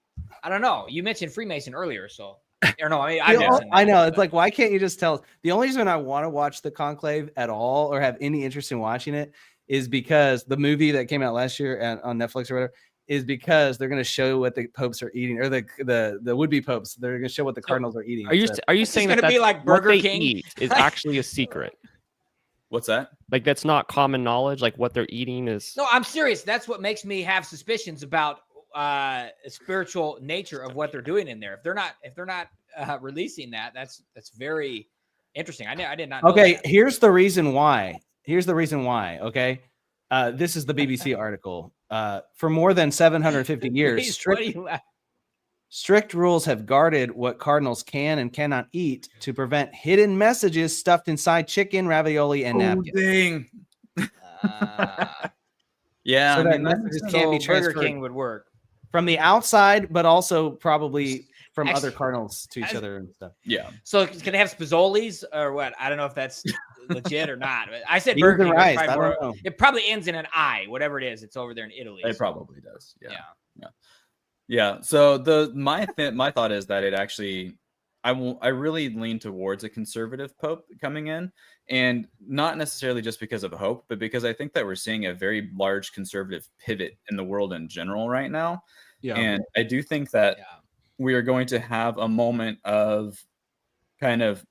Speaker 4: I don't know. You mentioned Freemason earlier, so or no,
Speaker 2: I know. It's like, why can't you just tell us? The only reason I want to watch the Conclave at all or have any interest in watching it is because the movie that came out last year on Netflix or whatever is because they're going to show what the popes are eating, or the would-be popes. They're going to show what the Cardinals are eating.
Speaker 5: Are you saying
Speaker 4: that be like Burger King
Speaker 5: is actually a secret?
Speaker 1: What's that?
Speaker 5: Like, that's not common knowledge. Like, what they're eating is.
Speaker 4: No, I'm serious. That's what makes me have suspicions about spiritual nature of what they're doing in there. If they're not releasing that, that's very interesting. I did not know
Speaker 2: okay,
Speaker 4: that.
Speaker 2: Here's the reason why. Okay, this is the BBC article. For more than 750 years, strict rules have guarded what cardinals can and cannot eat to prevent hidden messages stuffed inside chicken, ravioli, and napkins.
Speaker 1: Dang. Yeah,
Speaker 2: so that messages can't be transferred.
Speaker 4: Burger King would work
Speaker 2: from the outside, but also probably from other cardinals to each other and stuff.
Speaker 1: Yeah.
Speaker 4: So can they have Spazzolis or what? I don't know if that's legit or not. I said Burger King.
Speaker 2: Rice. I don't know.
Speaker 4: It probably ends in an I, whatever it is. It's over there in Italy.
Speaker 1: It probably does. Yeah. So my thought is that it actually, I really lean towards a conservative pope coming in, and not necessarily just because of hope, but because I think that we're seeing a very large conservative pivot in the world in general right now. Yeah. And I do think that we are going to have a moment of kind of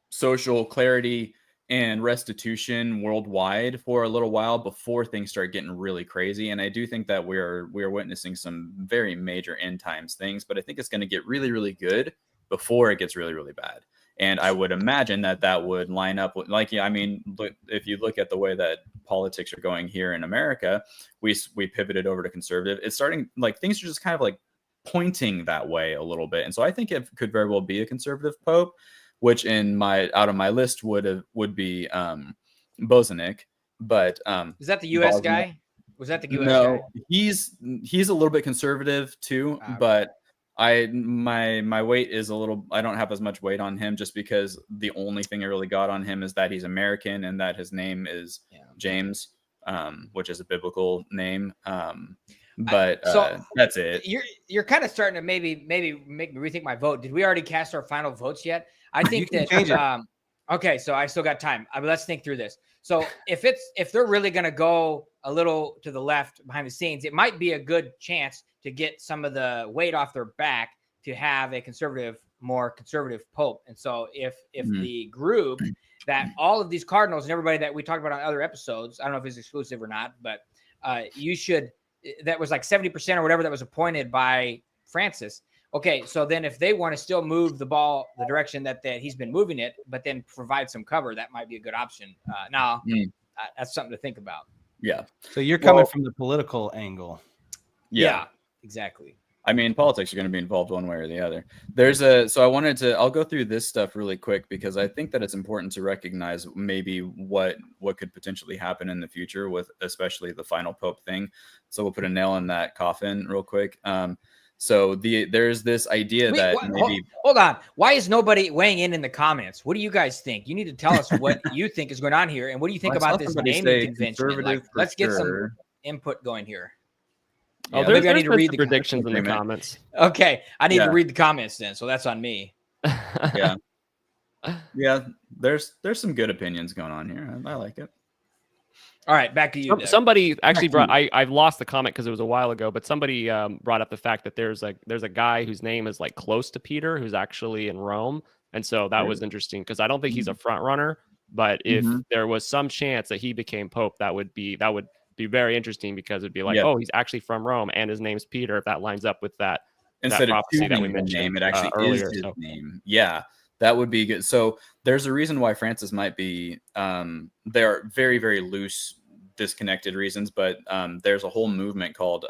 Speaker 1: social clarity and restitution worldwide for a little while before things start getting really crazy. And I do think that we are witnessing some very major end times things, but I think it's going to get really, really good before it gets really, really bad. And I would imagine that would line up with, like, if you look at the way that politics are going here in America, we pivoted over to conservative. It's starting, like, things are just kind of like pointing that way a little bit. And so I think it could very well be a conservative pope, which out of my list would be Bozanic. But
Speaker 4: is that the U.S. guy? Was that the U.S.
Speaker 1: No,
Speaker 4: guy?
Speaker 1: he's a little bit conservative too, but my weight is a little, I don't have as much weight on him just because the only thing I really got on him is that he's American and that his name is James, which is a biblical name. But that's it.
Speaker 4: You're kind of starting to maybe make me rethink my vote. Did we already cast our final votes yet? I think that okay, so I still got time. Let's think through this. So if they're really going to go a little to the left behind the scenes, it might be a good chance to get some of the weight off their back to have a more conservative pope. And so if the group that all of these cardinals and everybody that we talked about on other episodes, I don't know if it's exclusive or not, but that was like 70% or whatever that was appointed by Francis. Okay, so then if they want to still move the ball the direction that he's been moving it, but then provide some cover, that might be a good option. That's something to think about.
Speaker 1: Yeah.
Speaker 2: So you're coming from the political angle.
Speaker 4: Yeah, exactly.
Speaker 1: I mean, politics are going to be involved one way or the other. I'll go through this stuff really quick because I think that it's important to recognize maybe what could potentially happen in the future with especially the final pope thing. So we'll put a nail in that coffin real quick. So there's this idea
Speaker 4: hold on. Why is nobody weighing in the comments? What do you guys think? You need to tell us what you think is going on here, and what do you think about this naming convention? Like, let's get some input going here.
Speaker 5: Oh, maybe I need to read the predictions in the comments.
Speaker 4: Okay, I need to read the comments then, so that's on me.
Speaker 1: Yeah. There's some good opinions going on here. I like it.
Speaker 4: All right, back to you.
Speaker 5: Somebody actually brought. I've lost the comment because it was a while ago, but somebody brought up the fact that there's a guy whose name is like close to Peter, who's actually in Rome, and so that was interesting because I don't think he's a front runner, but if there was some chance that he became pope, that would be very interesting because it'd be like, oh, he's actually from Rome and his name's Peter. If that lines up with that,
Speaker 1: instead of choosing that we mentioned, name, it actually earlier, is his name. Yeah. That would be good. So there's a reason why Francis might be, there are very, very loose, disconnected reasons, but there's a whole movement called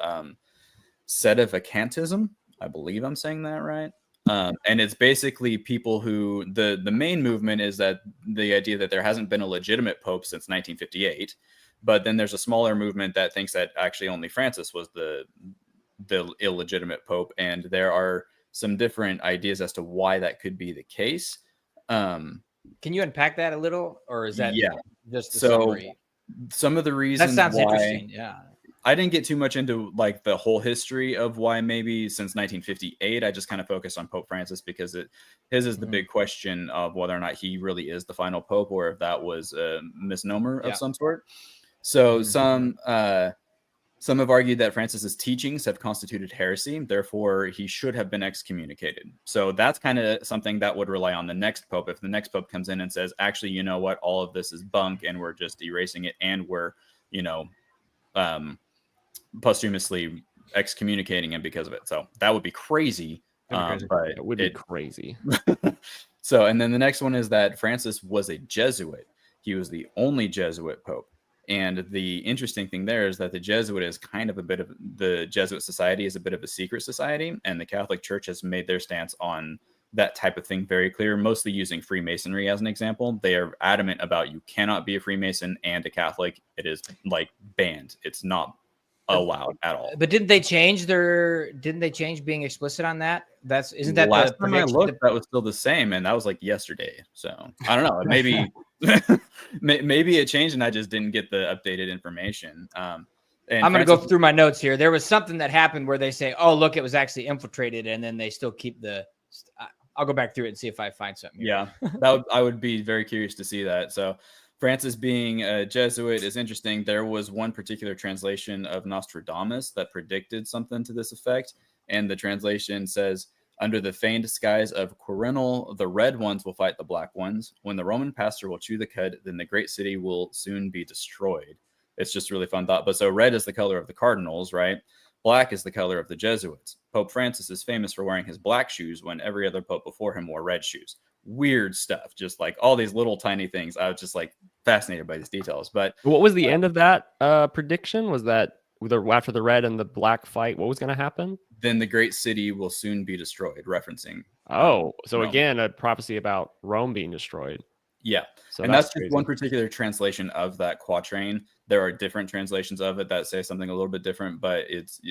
Speaker 1: sedevacantism. I believe I'm saying that right. And it's basically people who the main movement is that the idea that there hasn't been a legitimate pope since 1958, but then there's a smaller movement that thinks that actually only Francis was the illegitimate pope, and there are some different ideas as to why that could be the case.
Speaker 4: Can you unpack that a little, or is that just the
Speaker 1: so
Speaker 4: summary?
Speaker 1: some of the
Speaker 4: That
Speaker 1: reasons
Speaker 4: sounds
Speaker 1: why
Speaker 4: interesting. Yeah.
Speaker 1: I didn't get too much into like the whole history of why maybe since 1958. I just kind of focused on Pope Francis because his is the big question of whether or not he really is the final pope or if that was a misnomer of some sort. So some have argued that Francis's teachings have constituted heresy, therefore he should have been excommunicated. So that's kind of something that would rely on the next pope. If the next pope comes in and says, actually, you know what, all of this is bunk and we're just erasing it and we're, posthumously excommunicating him because of it. So that would be crazy. But
Speaker 5: it would be crazy.
Speaker 1: So, and then the next one is that Francis was a Jesuit. He was the only Jesuit pope. And the interesting thing there is that the Jesuit society is a bit of a secret society, and the Catholic Church has made their stance on that type of thing very clear, mostly using Freemasonry as an example. They are adamant about you cannot be a Freemason and a Catholic. It is like banned. It's not allowed at all.
Speaker 4: But didn't they change being explicit on that? Isn't that
Speaker 1: last
Speaker 4: the
Speaker 1: time I looked, that was still the same, and that was like yesterday. So I don't know. Maybe maybe it changed, and I just didn't get the updated information. And
Speaker 4: I'm going to go through my notes here. There was something that happened where they say, "Oh, look, it was actually infiltrated," and then they still keep the. I'll go back through it and see if I find something here.
Speaker 1: Yeah, I would be very curious to see that. So Francis being a Jesuit is interesting. There was one particular translation of Nostradamus that predicted something to this effect. And the translation says, under the feigned disguise of Quirinal, the red ones will fight the black ones. When the Roman pastor will chew the cud, then the great city will soon be destroyed. It's just really fun thought. But so red is the color of the Cardinals, right? Black is the color of the Jesuits. Pope Francis is famous for wearing his black shoes when every other pope before him wore red shoes. Weird stuff, just like all these little tiny things. I was just like fascinated by these details. But
Speaker 5: what was the end of that prediction? Was that after the red and the black fight, what was going to happen?
Speaker 1: Then the great city will soon be destroyed, referencing.
Speaker 5: So
Speaker 1: Rome.
Speaker 5: Again, a prophecy about Rome being destroyed.
Speaker 1: Yeah.
Speaker 5: So
Speaker 1: and that's just one particular translation of that quatrain. There are different translations of it that say something a little bit different, but it's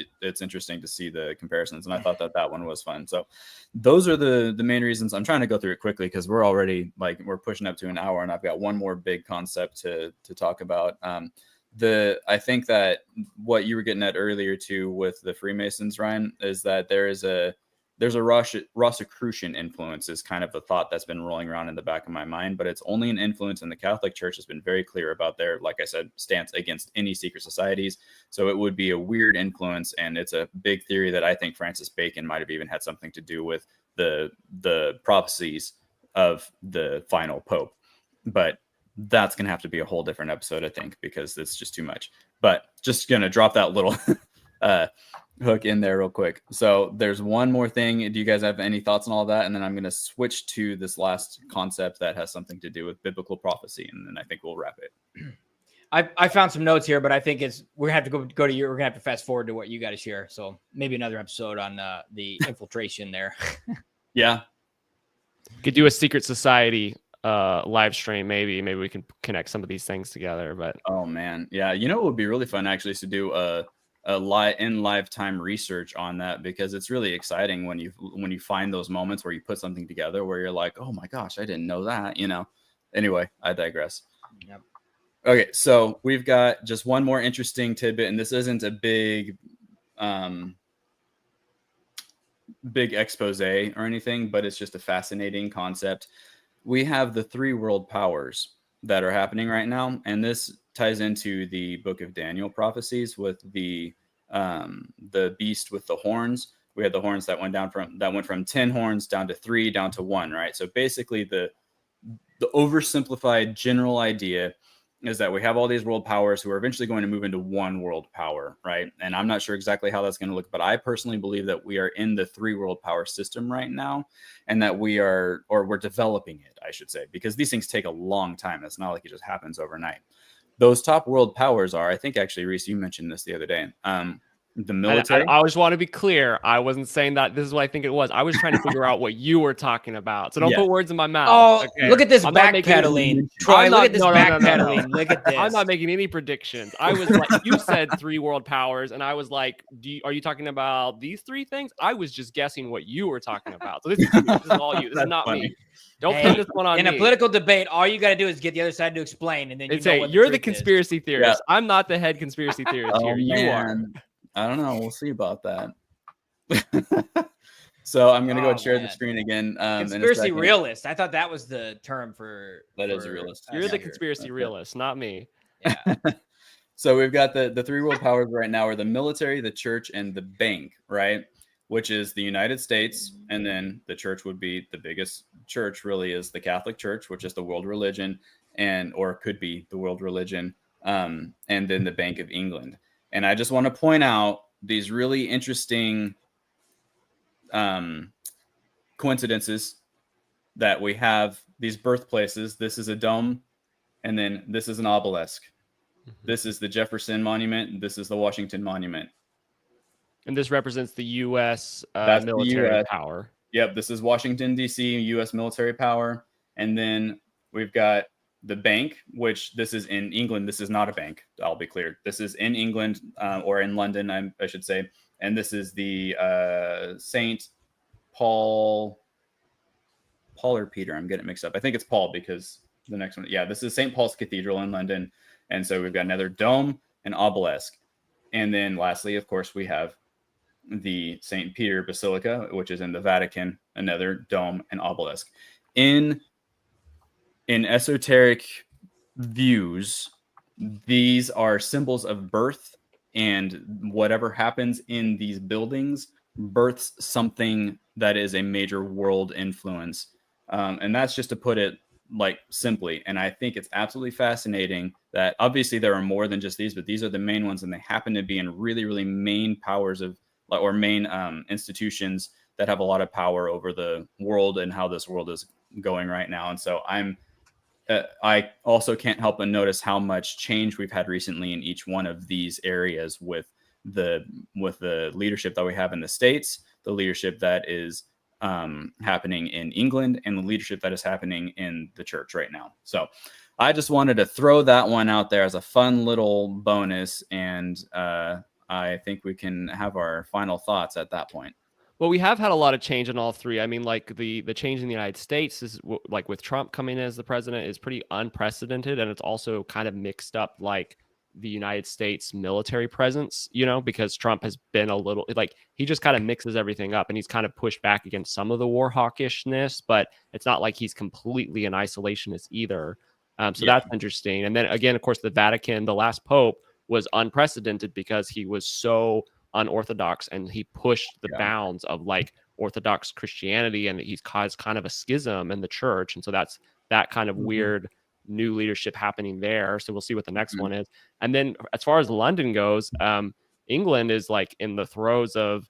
Speaker 1: interesting to see the comparisons. And I thought that one was fun. So those are the main reasons. I'm trying to go through it quickly because we're already we're pushing up to an hour, and I've got one more big concept to talk about. I think that what you were getting at earlier too with the Freemasons, Ryan, is that there's a Rosicrucian influence is kind of a thought that's been rolling around in the back of my mind, but it's only an influence, and the Catholic Church has been very clear about their, like I said, stance against any secret societies. So it would be a weird influence, and it's a big theory that I think Francis Bacon might have even had something to do with the prophecies of the final pope. But that's going to have to be a whole different episode, I think, because it's just too much. But just going to drop that little hook in there real quick. So there's one more thing. Do you guys have any thoughts on all that? And then I'm going to switch to this last concept that has something to do with biblical prophecy, and then I think we'll wrap it.
Speaker 4: I found some notes here, but I think we're gonna have to go to you. We're gonna have to fast forward to what you got to share. So maybe another episode on the infiltration there.
Speaker 1: Yeah,
Speaker 5: could do a secret society live stream. Maybe we can connect some of these things together. But
Speaker 1: oh man, yeah, it would be really fun actually to do a live time research on that, because it's really exciting when you find those moments where you put something together where you're like, oh my gosh, I didn't know that. Anyway, I digress.
Speaker 4: Yep.
Speaker 1: Okay, so we've got just one more interesting tidbit, and this isn't a big expose or anything, but it's just a fascinating concept. We have the 3 world powers that are happening right now, and this ties into the book of Daniel prophecies with the beast with the horns. We had the horns that went from 10 horns down to 3 down to 1, right? So basically the oversimplified general idea is that we have all these world powers who are eventually going to move into one world power, right? And I'm not sure exactly how that's going to look, but I personally believe that we are in the 3 world power system right now, and that we're developing it, I should say, because these things take a long time. It's not like it just happens overnight. Those top world powers are, I think actually, Reese, you mentioned this the other day. The military.
Speaker 5: I just want to be clear. I wasn't saying that this is what I think it was. I was trying to figure out what you were talking about. So don't
Speaker 1: Yeah.
Speaker 5: put words in my mouth.
Speaker 4: Oh,
Speaker 5: okay?
Speaker 4: look at this
Speaker 5: I'm not making any-
Speaker 4: backpedaling. Troy,
Speaker 5: I'm
Speaker 4: look
Speaker 5: not-
Speaker 4: at this
Speaker 5: no, no, no, no, no.
Speaker 4: backpedaling. Look at this.
Speaker 5: I'm not making any predictions. I was like, you said 3 world powers, and I was like, are you talking about these 3 things? I was just guessing what you were talking about. So this is you. This is all you. This is
Speaker 1: That's
Speaker 5: not
Speaker 1: funny.
Speaker 5: me. Don't
Speaker 4: Hey,
Speaker 5: pin this one on
Speaker 4: in
Speaker 5: me.
Speaker 4: a political debate, all you got to do is get the other side to explain, and then you
Speaker 5: It's
Speaker 4: know what
Speaker 5: you're the
Speaker 4: truth is.
Speaker 5: conspiracy theorist. I'm not the head conspiracy theorist
Speaker 1: Oh
Speaker 5: here. You are.
Speaker 1: man, I don't know. We'll see about that. So I'm gonna go and share the
Speaker 4: man.
Speaker 1: screen again. In a
Speaker 4: Conspiracy
Speaker 1: second.
Speaker 4: realist. I thought that was the term for.
Speaker 1: That is a
Speaker 4: for
Speaker 1: realist.
Speaker 4: us
Speaker 5: You're the
Speaker 4: here.
Speaker 5: conspiracy
Speaker 1: Okay.
Speaker 5: realist, not me.
Speaker 4: Yeah.
Speaker 1: So we've got the 3 world powers right now are the military, the church, and the bank, right? Which is the United States, and then the church would be the biggest church. Really, is the Catholic Church, which is the world religion, or could be the world religion, and then the Bank of England. And I just want to point out these really interesting coincidences that we have these birthplaces. This is a dome, and then this is an obelisk. This is the Jefferson Monument. This is the Washington Monument.
Speaker 5: And this represents the U.S.
Speaker 1: That's the
Speaker 5: military
Speaker 1: US.
Speaker 5: power.
Speaker 1: Yep, this is Washington, D.C., U.S. military power. And then we've got the bank, which this is in England. This is not a bank, I'll be clear. This is in England or in London, I should say. And this is the St. Paul or Peter. I'm getting it mixed up. I think it's Paul because the next one. Yeah, this is St. Paul's Cathedral in London. And so we've got another dome and obelisk. And then lastly, of course, we have the St. Peter Basilica, which is in the Vatican, another dome and obelisk. In esoteric views, these are symbols of birth, and whatever happens in these buildings births something that is a major world influence. And that's just to put it like simply. And I think it's absolutely fascinating that obviously there are more than just these, but these are the main ones, and they happen to be in really, really main powers of or main institutions that have a lot of power over the world and how this world is going right now. And so I also can't help but notice how much change we've had recently in each one of these areas with the leadership that we have in the States, the leadership that is happening in England, and the leadership that is happening in the church right now. So I just wanted to throw that one out there as a fun little bonus, and I think we can have our final thoughts at that point.
Speaker 5: Well, we have had a lot of change in all 3. I mean, like the change in the United States is like with Trump coming in as the president is pretty unprecedented, and it's also kind of mixed up like the United States military presence, because Trump has been a little like he just kind of mixes everything up, and he's kind of pushed back against some of the war hawkishness, but it's not like he's completely an isolationist either. So that's interesting. And then again, of course, the Vatican, the last pope, was unprecedented because he was so unorthodox and he pushed the bounds of like Orthodox Christianity, and he's caused kind of a schism in the church. And so that's that kind of weird new leadership happening there. So we'll see what the next one is. And then as far as London goes, England is like in the throes of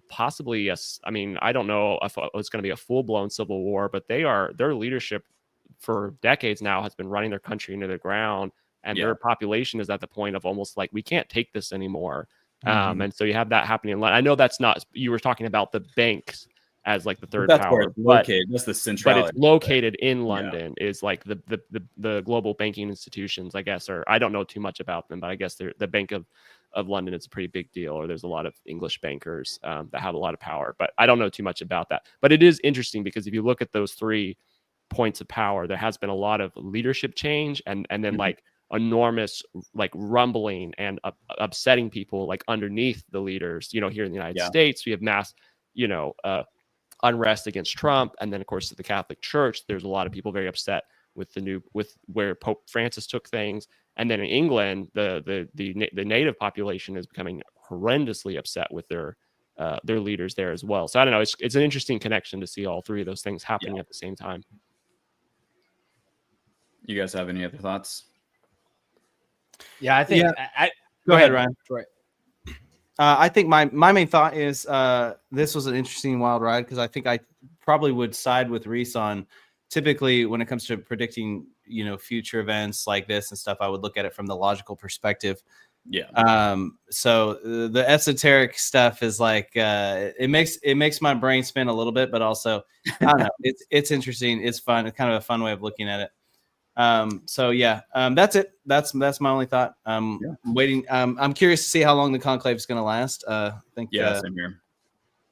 Speaker 5: possibly I don't know if it's going to be a full-blown civil war, but their leadership for decades now has been running their country into the ground, and their population is at the point of almost like, we can't take this anymore. And so you have that happening in London. I know that's not, you were talking about the banks as like the third power,
Speaker 1: where it's located. That's the centrality.
Speaker 5: But it's located in London, is like the global banking institutions, I guess, or I don't know too much about them, but I guess the Bank of London is a pretty big deal, or there's a lot of English bankers that have a lot of power, but I don't know too much about that. But it is interesting because if you look at those 3 points of power, there has been a lot of leadership change, and then like enormous like rumbling and upsetting people like underneath the leaders. Here in the United States, we have mass unrest against Trump, and then of course the Catholic Church, there's a lot of people very upset with where Pope Francis took things. And then in England, the native population is becoming horrendously upset with their leaders there as well. So I don't know, it's an interesting connection to see all 3 of those things happening at the same time.
Speaker 1: You guys have any other thoughts?
Speaker 4: Yeah, I think.
Speaker 2: Go ahead, Ryan.
Speaker 4: Troy.
Speaker 2: I think my main thought is this was an interesting wild ride, because I think I probably would side with Reese on, typically when it comes to predicting future events like this and stuff, I would look at it from the logical perspective.
Speaker 1: Yeah.
Speaker 2: So the esoteric stuff is like it makes my brain spin a little bit, but also I don't know. It's interesting. It's fun. It's kind of a fun way of looking at it. So yeah, that's it. That's my only thought. I'm waiting. I'm curious to see how long the conclave is going to last. I think.
Speaker 1: Same here.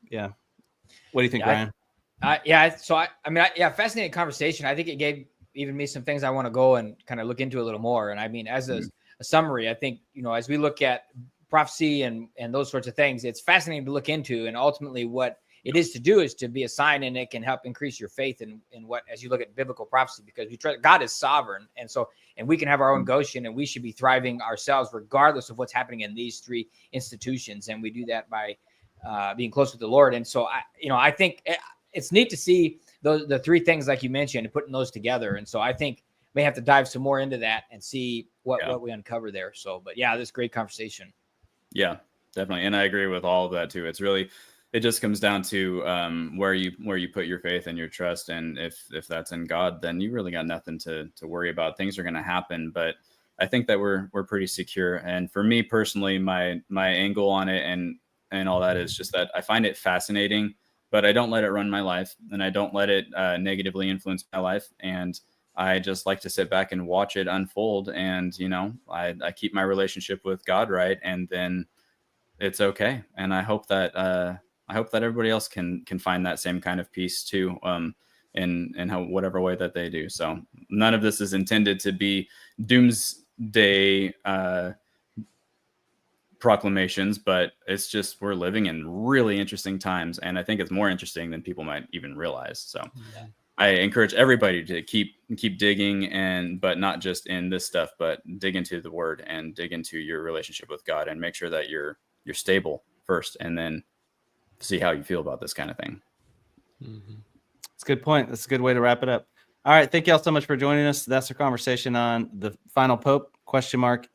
Speaker 2: Yeah. What do you think, Brian?
Speaker 4: Fascinating conversation. I think it gave even me some things I want to go and kind of look into a little more. And I mean, as a summary, I think, as we look at prophecy and those sorts of things, it's fascinating to look into. And ultimately what it is to do is to be a sign, and it can help increase your faith in what, as you look at biblical prophecy, because we trust God is sovereign. And we can have our own Goshen, and we should be thriving ourselves regardless of what's happening in these three institutions. And we do that by being close with the Lord. And so I think it's neat to see the three things like you mentioned and putting those together. And so I think may have to dive some more into that and see what we uncover there. So, but yeah, this is great conversation.
Speaker 1: Yeah, definitely. And I agree with all of that too. It just comes down to where you put your faith and your trust. And if that's in God, then you really got nothing to worry about. Things are going to happen, but I think that we're pretty secure. And for me personally, my angle on it and all that is just that I find it fascinating, but I don't let it run my life, and I don't let it negatively influence my life. And I just like to sit back and watch it unfold. And, I keep my relationship with God right. And then it's okay. And I hope that everybody else can find that same kind of peace too, in whatever way that they do. So none of this is intended to be doomsday proclamations, but it's just, we're living in really interesting times. And I think it's more interesting than people might even realize. So I encourage everybody to keep digging, but not just in this stuff, but dig into the word and dig into your relationship with God, and make sure that you're stable first, and then see how you feel about this kind of thing.
Speaker 2: That's a good point. That's a good way to wrap it up. All right. Thank you all so much for joining us. That's our conversation on the final Pope ?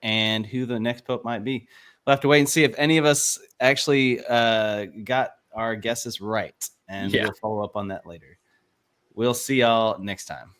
Speaker 2: And who the next Pope might be. We'll have to wait and see if any of us actually got our guesses right, and we'll follow up on that later. We'll see y'all next time.